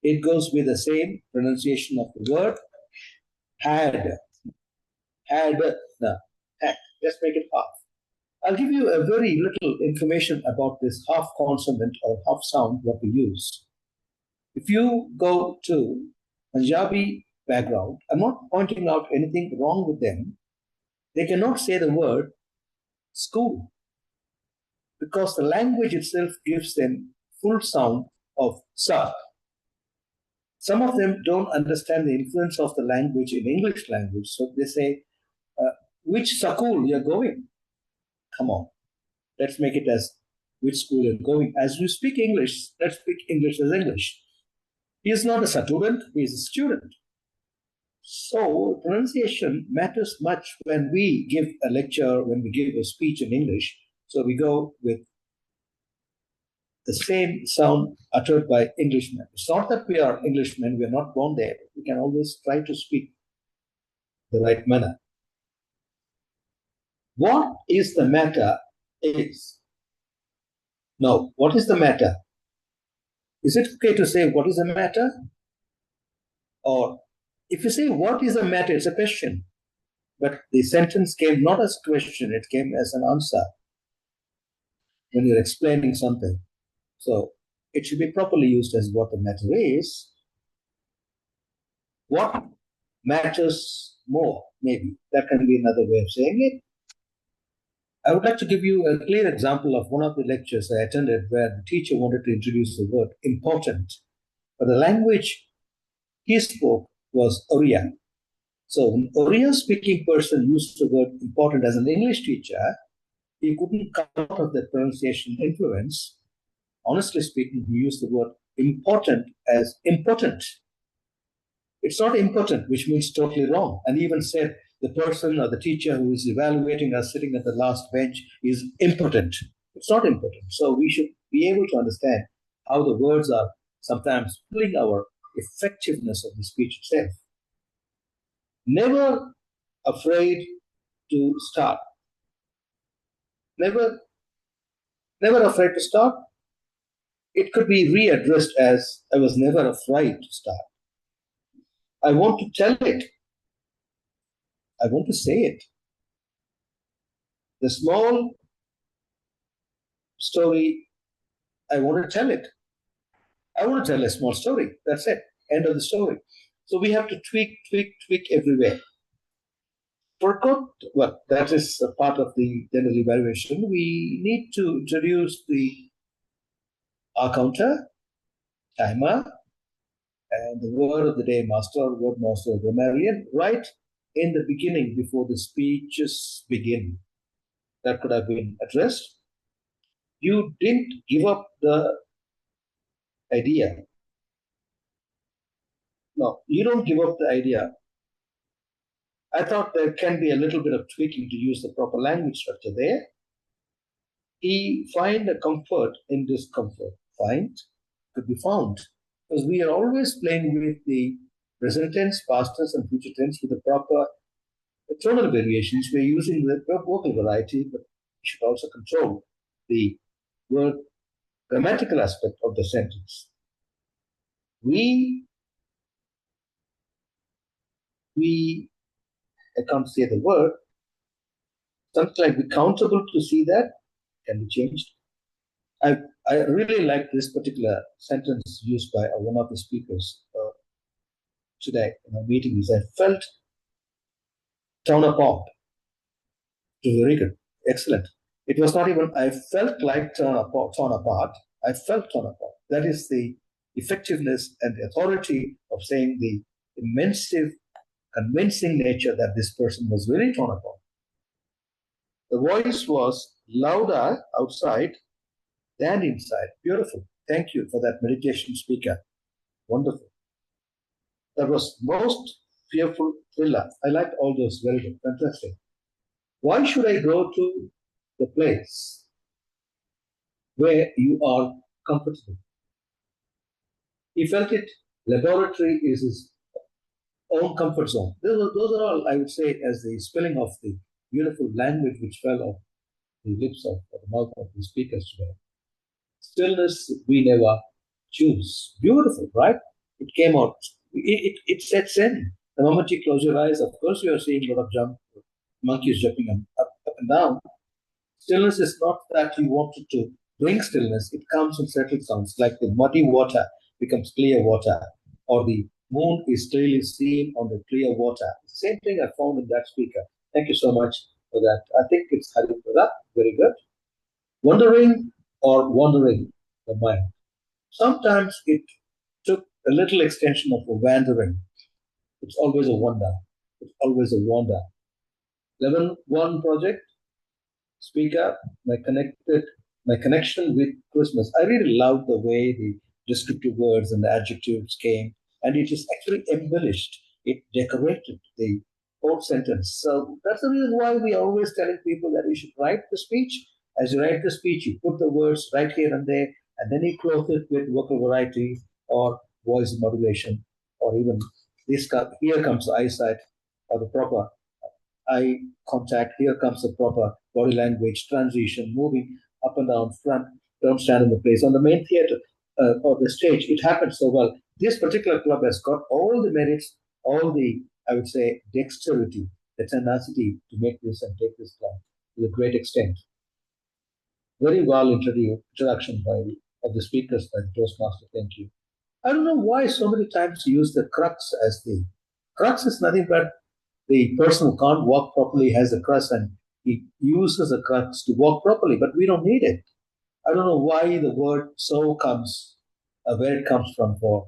It goes with the same pronunciation of the word had. Had. Just make it half. I'll give you a very little information about this half consonant or half sound, what we use. If you go to Punjabi background, I'm not pointing out anything wrong with them. They cannot say the word school because the language itself gives them full sound of sa. Some of them don't understand the influence of the language in English language, so they say, which school you're going? Come on, let's make it as which school you're going. As you speak English, let's speak English as English. He is not a student, he is a student. So pronunciation matters much when we give a lecture, when we give a speech in English. So we go with the same sound uttered by Englishmen. It's not that we are Englishmen, we are not born there. We can always try to speak the right manner. What is the matter is, no, what is the matter? Is it okay to say what is the matter? Or if you say what is the matter, it's a question. But the sentence came not as a question, it came as an answer when you're explaining something. So it should be properly used as what the matter is. What matters more, maybe. That can be another way of saying it. I would like to give you a clear example of one of the lectures I attended where the teacher wanted to introduce the word important. but the language he spoke was Oriya. So when Oriya speaking person used the word important as an English teacher, he couldn't come out of that pronunciation influence. Honestly speaking, he used the word important as important. It's not important, which means totally wrong. And even said the person or the teacher who is evaluating us sitting at the last bench is impotent. It's not important. So we should be able to understand how the words are sometimes pulling our effectiveness of the speech itself. Never afraid to start. Never afraid to start. It could be readdressed as I was never afraid to start. I want to tell it. I want to say it. The small story, I want to tell it. I want to tell a small story. That's it. End of the story. So we have to tweak everywhere. Well, that is a part of the general evaluation. We need to introduce the R counter, timer, and the word of the day master, word master, grammarian, right in the beginning before the speeches begin. That could have been addressed. You didn't give up the idea. No, you don't give up the idea. I thought there can be a little bit of tweaking to use the proper language structure there. He find a comfort in discomfort. Find could be found. Because we are always playing with the present tense, past tense, and future tense with the proper tonal variations. We're using the vocal variety, but we should also control the word grammatical aspect of the sentence. I can't say the word, something like be countable to see that can be changed. I really like this particular sentence used by one of the speakers today in our meeting. Is I felt torn apart. It was very good, excellent. It was not even I felt like torn apart. I felt torn apart. That is the effectiveness and the authority of saying the immense, convincing nature that this person was really torn apart. The voice was louder outside than inside. Beautiful. Thank you for that meditation speaker. Wonderful. That was most fearful thriller. I liked all those. Very good. Fantastic. Why should I go to the place where you are comfortable? He felt it. Laboratory is his own comfort zone. Those are all, I would say, as the spelling of the beautiful language which fell off the lips of the mouth of the speakers today. Stillness we never choose. Beautiful, right? It came out. It sets in. The moment you close your eyes, of course, you are seeing a lot of monkeys jumping up and down. Stillness is not that you wanted to bring stillness. It comes in settled sounds, like the muddy water becomes clear water, or the moon is clearly seen on the clear water. Same thing I found in that speaker. Thank you so much for that. I think it's Haripada. Very good. Wondering or wandering the mind. Sometimes it took a little extension of a wandering. It's always a wonder. It's always a wonder. Level 1 project, speaker, my connection with Christmas. I really love the way the descriptive words and the adjectives came, and it is actually embellished. It decorated the whole sentence. So that's the reason why we are always telling people that you should write the speech. As you write the speech, you put the words right here and there, and then you close it with vocal variety or voice modulation, or even this. Here comes the eyesight or the proper eye contact. Here comes the proper body language, transition, moving up and down, front. Don't stand in the place. On the main theater or the stage, it happens so well. This particular club has got all the merits, all the, I would say, dexterity, the tenacity to make this and take this club to a great extent. Very well introduction of the speakers by the Toastmaster. Thank you. I don't know why so many times you use the crux as the crux is nothing but the person who can't walk properly has a crux and he uses a crux to walk properly, but we don't need it. I don't know why the word so comes, where it comes from for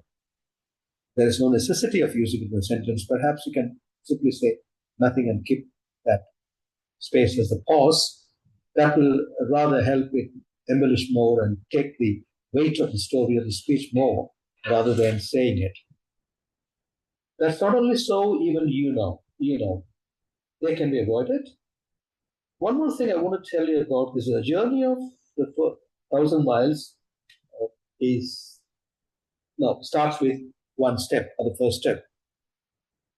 there is no necessity of using it in a sentence. Perhaps you can simply say nothing and keep that space as a pause. That will rather help it embellish more and take the weight of the story of the speech more rather than saying it. That's not only so, even they can be avoided. One more thing I want to tell you about is the journey of the 1,000 miles starts with one step, or the first step.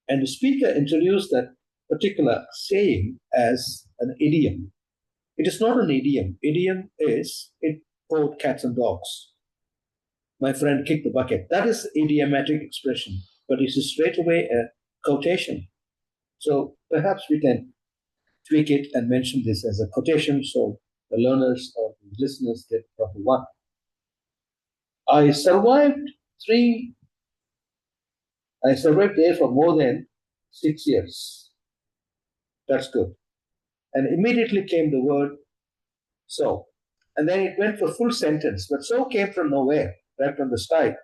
And the speaker introduced that particular saying as an idiom. It is not an idiom. Idiom is it called cats and dogs. My friend kicked the bucket. That is idiomatic expression, but it is straight away a quotation. So perhaps we can tweak it and mention this as a quotation so the learners or the listeners get proper one. I survived there for more than 6 years. That's good. And immediately came the word so. And then it went for full sentence, but so came from nowhere, right from the start,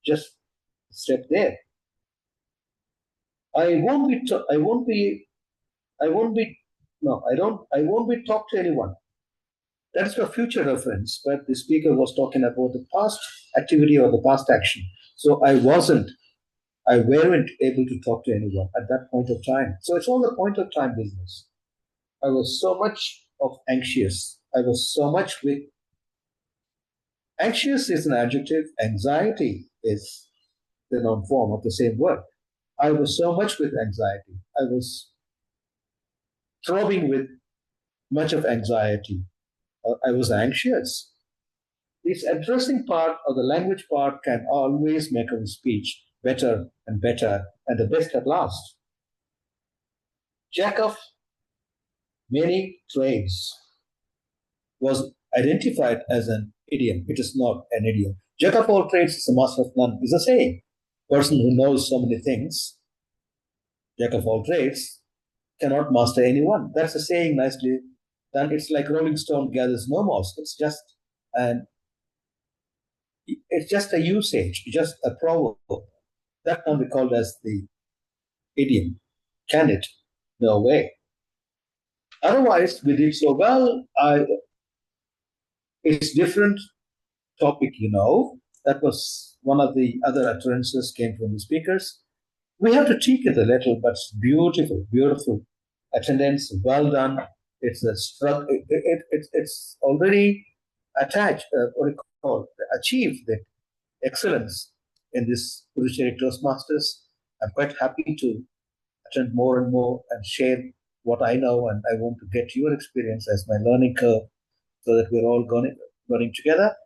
just step there. I won't be talked to anyone. That's for future reference, but the speaker was talking about the past activity or the past action. So I weren't able to talk to anyone at that point of time. So it's all the point of time business. I was so much of anxious. I was so much with anxious is an adjective. Anxiety is the noun form of the same word. I was so much with anxiety. I was throbbing with much of anxiety. I was anxious. This addressing part or the language part can always make our speech better and better and the best at last. Jack of many trades was identified as an idiom. It is not an idiom. Jack of all trades is a master of none is a saying. Person who knows so many things, Jack of all trades, cannot master any one. That's a saying nicely done. It's like Rolling Stone gathers no moss. It's just a usage, just a proverb. That can be called as the idiom. Can it? No way. Otherwise, we did so well. It's different topic, That was one of the other utterances came from the speakers. We have to tweak it a little, but it's beautiful, beautiful attendance, well done. It's it's already attached, achieved the excellence in this Puducherry Toastmasters. I'm quite happy to attend more and more and share what I know, and I want to get your experience as my learning curve so that we're all learning together.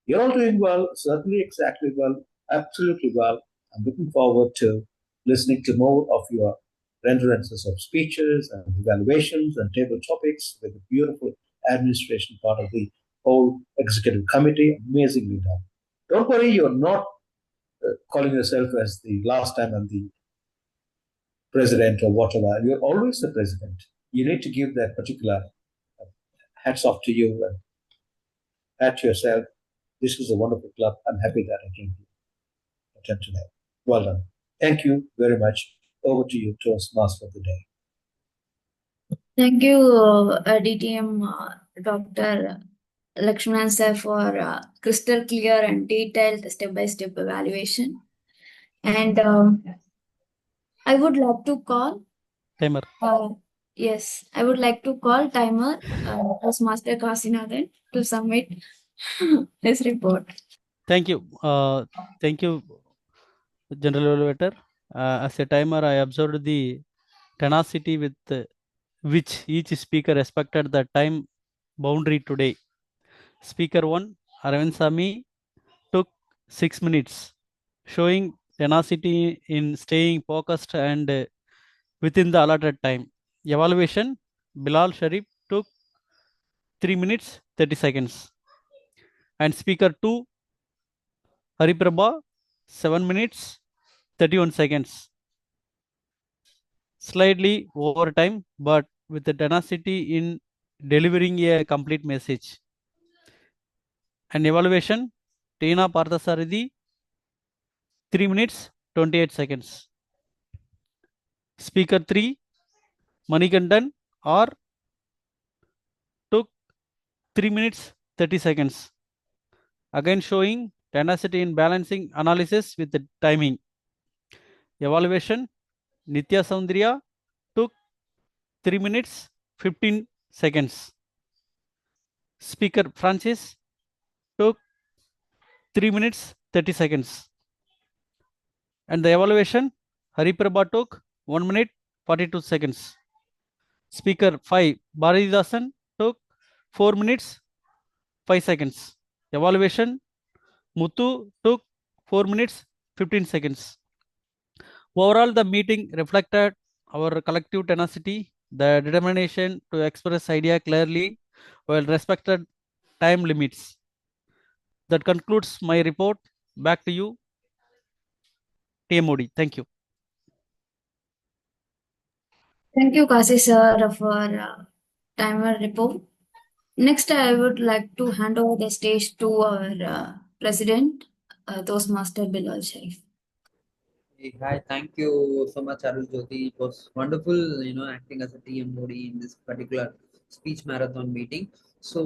You're all doing well, certainly exactly well, absolutely well. I'm looking forward to listening to more of your renderances of speeches and evaluations and table topics with the beautiful administration part of the whole executive committee. Amazingly done. Don't worry, you're not calling yourself as the last time I'm the president or whatever. You're always the president. You need to give that particular hats off to you and pat yourself. This is a wonderful club. I'm happy that I came to attend tonight. Well done. Thank you very much. Over to you, Toastmaster of the day. Thank you, DTM Dr. Lakshman sir, for crystal clear and detailed step-by-step evaluation. And I would like to call Timer. Yes, I would like to call timer Toastmaster Kasinathan to submit his report. Thank you. Thank you, General Evaluator. As a timer, I observed the tenacity with which each speaker respected the time boundary today. Speaker 1, Aravind Sami, took 6 minutes, showing tenacity in staying focused and within the allotted time. Evaluation, Bilal Sharif took 3 minutes 30 seconds. And speaker 2, Hariprabha, 7 minutes 31 seconds. Slightly over time, but with the tenacity in delivering a complete message. And evaluation, Tina Parthasarathi, 3 minutes 28 seconds. Speaker 3, Manikandan, or took 3 minutes 30 seconds. Again showing tenacity in balancing analysis with the timing. Evaluation, Nitya Soundriya took 3 minutes 15 seconds. Speaker Francis took 3 minutes 30 seconds. And the evaluation, Hariprabha took 1 minute 42 seconds. Speaker 5, Bharatidasan took 4 minutes 5 seconds. Evaluation, Muthu took 4 minutes 15 seconds. Overall, the meeting reflected our collective tenacity, the determination to express idea clearly while respected time limits. That concludes my report. Back to you, TMOD. Thank you. Thank you, Kasi sir, for timer report. Next, I would like to hand over the stage to our president, Toastmaster Bilal Sharif. Hey, hi, thank you so much, Arul Jyoti. It was wonderful, acting as a TMOD in this particular speech marathon meeting. So,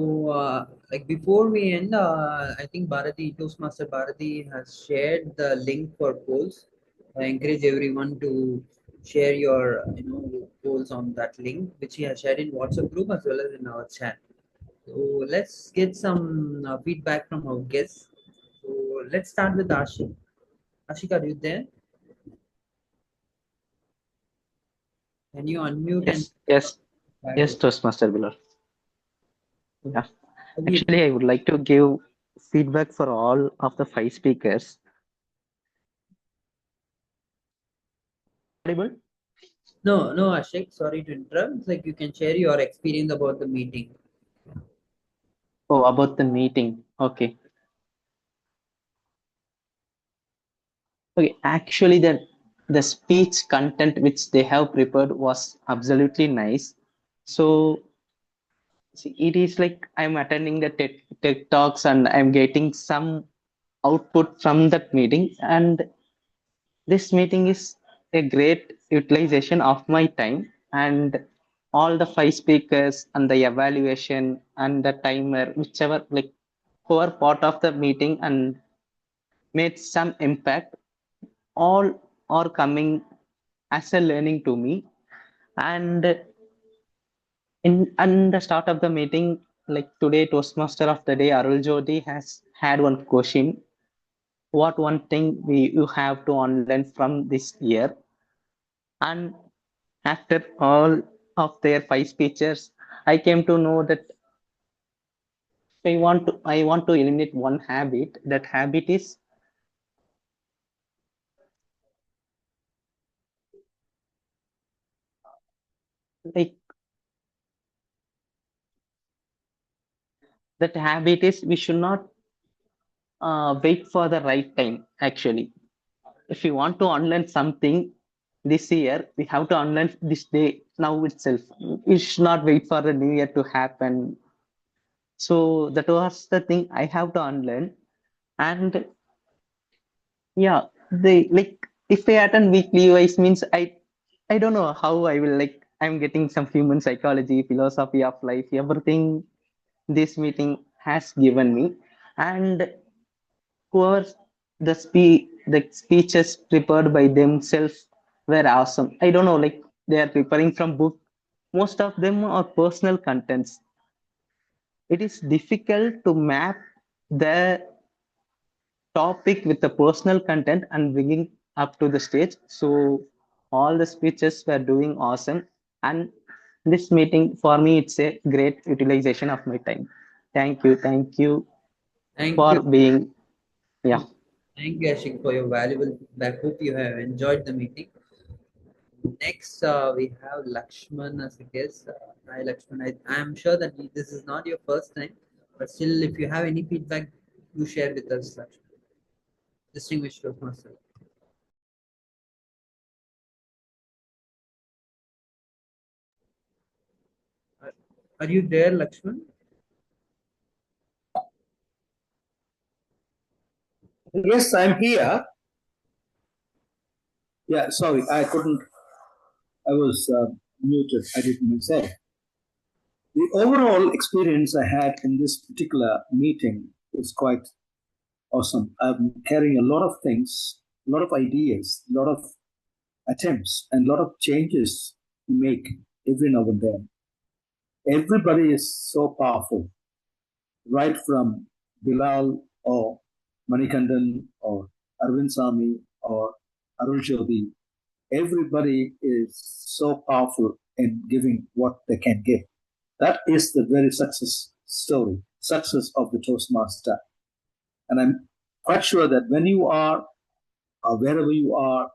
like before we end, I think Toastmaster Bharati has shared the link for polls. I encourage everyone to share your, polls on that link, which he has shared in WhatsApp group as well as in our chat. So let's get some feedback from our guests. So let's start with Ashik. Ashik, are you there? Can you unmute and Yes, Toastmaster Bilal. Yeah. Have you- Actually, I would like to give feedback for all of the 5 speakers. Audible? No, Ashik, sorry to interrupt. It's like you can share your experience about the meeting. Oh, about the meeting. Okay. Okay, actually the speech content which they have prepared was absolutely nice. So see, it is like I'm attending the TED Talks and I'm getting some output from that meeting, and this meeting is a great utilization of my time, and all the 5 speakers and the evaluation and the timer, whichever, like, who are part of the meeting and made some impact, all are coming as a learning to me. And in the start of the meeting, like today, Toastmaster of the day Arul Jyoti has had one question: what one thing you have to unlearn from this year? And after all of their 5 speeches, I came to know that I want to eliminate one habit. That habit is like we should not wait for the right time. Actually, if you want to unlearn something this year, we have to unlearn this day, now itself. We should not wait for the new year to happen. So that was the thing I have to unlearn. And yeah, they like, if I attend weekly wise means I don't know how I will, like, I'm getting some human psychology, philosophy of life, everything this meeting has given me. And whoever the speeches prepared by themselves were awesome. I don't know, like, they are preparing from book. Most of them are personal contents. It is difficult to map the topic with the personal content and bringing up to the stage. So all the speeches were doing awesome, and this meeting for me, it's a great utilization of my time. Thank you Thank for you. being, yeah. Thank you, Ashik, for your valuable feedback. Hope you have enjoyed the meeting. Next, we have Lakshman as a guest. Hi, Lakshman. I am sure that this is not your first time, but still, if you have any feedback, do share with us, Lakshman. Distinguished Toastmaster. Are you there, Lakshman? Yes, I'm here. Yeah, sorry, I couldn't. I was muted. I didn't say. The overall experience I had in this particular meeting was quite awesome. I'm carrying a lot of things, a lot of ideas, a lot of attempts, and a lot of changes to make every now and then. Everybody is so powerful, right from Bilal or Manikandan or Arvind Sami or Arul Jyoti. Everybody is so powerful in giving what they can give. That is the very success story, success of the Toastmaster. And I'm quite sure that when you are, wherever you are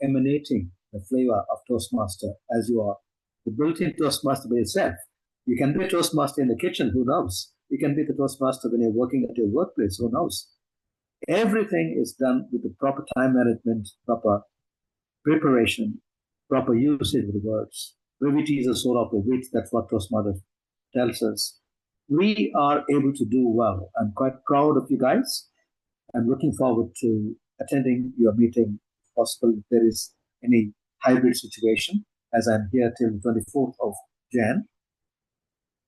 emanating the flavor of Toastmaster as you are the built-in Toastmaster by yourself. You can be a Toastmaster in the kitchen, who knows? You can be the Toastmaster when you're working at your workplace, who knows? Everything is done with the proper time management, proper preparation, proper usage of the words. Brevity is the soul of the wit. That's what Toastmaster tells us. We are able to do well. I'm quite proud of you guys. I'm looking forward to attending your meeting, if possible, if there is any hybrid situation, as I'm here till the 24th of Jan.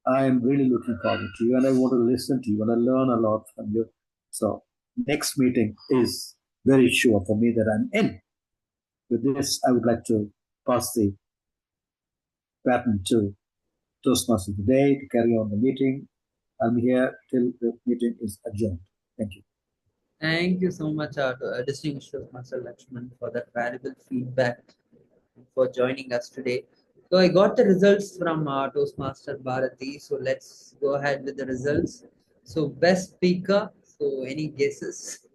I'm really looking forward to you, and I want to listen to you, and I learn a lot from you. So next meeting is very sure for me that I'm in. With this, I would like to pass the baton to Toastmaster today to carry on the meeting. I'm here till the meeting is adjourned. Thank you. Thank you so much, distinguished Toastmaster Lakshman, for that valuable feedback, for joining us today. So I got the results from Toastmaster Bharati. So let's go ahead with the results. So best speaker. So any guesses?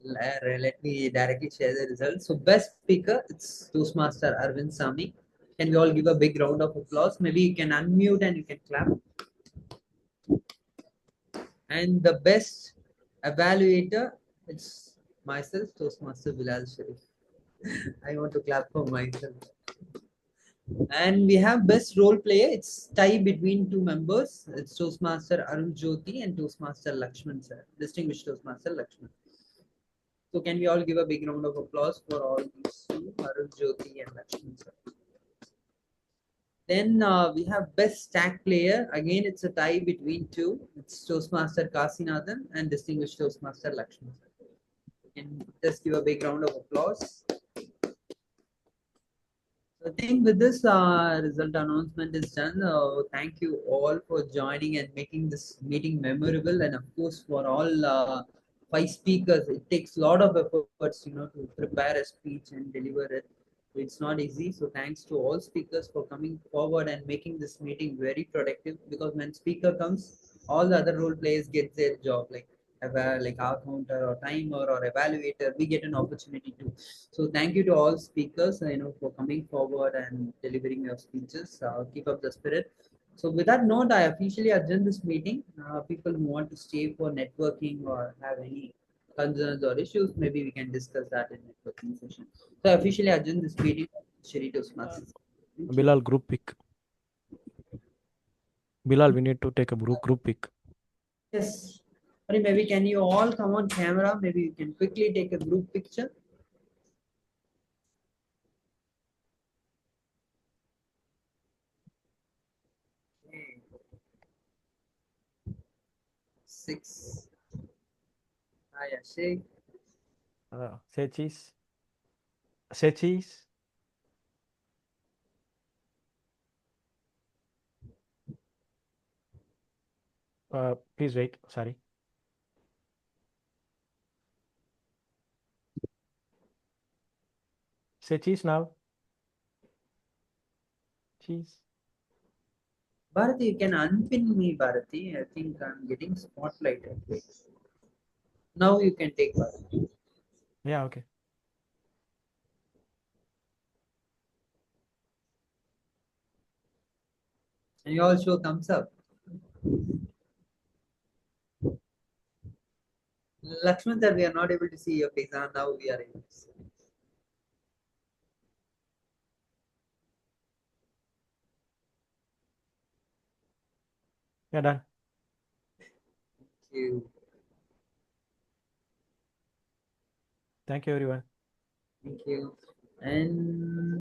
Let me directly share the results. So best speaker, it's Toastmaster Arvind Sami. Can we all give a big round of applause? Maybe you can unmute and you can clap. And the best evaluator, it's myself, Toastmaster Bilal Sharif. I want to clap for myself. And we have best role player. It's tie between two members. It's Toastmaster Arul Jyoti and Toastmaster Lakshman sir. Distinguished Toastmaster Lakshman. So can we all give a big round of applause for all these two, Arul Jyoti and Lakshman sir. Then we have best stack player. Again, it's a tie between two. It's Toastmaster Kasinathan and Distinguished Toastmaster Lakshman sir. Can just give a big round of applause. I think with this result announcement is done. Thank you all for joining and making this meeting memorable, and of course for all 5 speakers. It takes a lot of efforts, to prepare a speech and deliver it. It's not easy. So thanks to all speakers for coming forward and making this meeting very productive. Because when speaker comes, all the other role players get their job, like our counter or timer or evaluator. We get an opportunity to. So thank you to all speakers, for coming forward and delivering your speeches. Keep up the spirit. So with that note, I officially adjourn this meeting. People who want to stay for networking or have any concerns or issues, maybe we can discuss that in networking session. So I officially adjourn this meeting. Shri Toastmasters. Bilal, group pick. Bilal, we need to take a group pick. Yes. Maybe can you all come on camera? Maybe you can quickly take a group picture. Okay. 6. Hi, Ashik. Say cheese. Say cheese. Please wait. Sorry. Say cheese now. Cheese. Bharati, you can unpin me, Bharati. I think I'm getting spotlighted. Wait. Now you can take Bharati. Yeah, okay. And you all show thumbs up. Lakshman sir, we are not able to see your face. Now we are able to see. Yeah, done. Thank you. Thank you, everyone. Thank you. And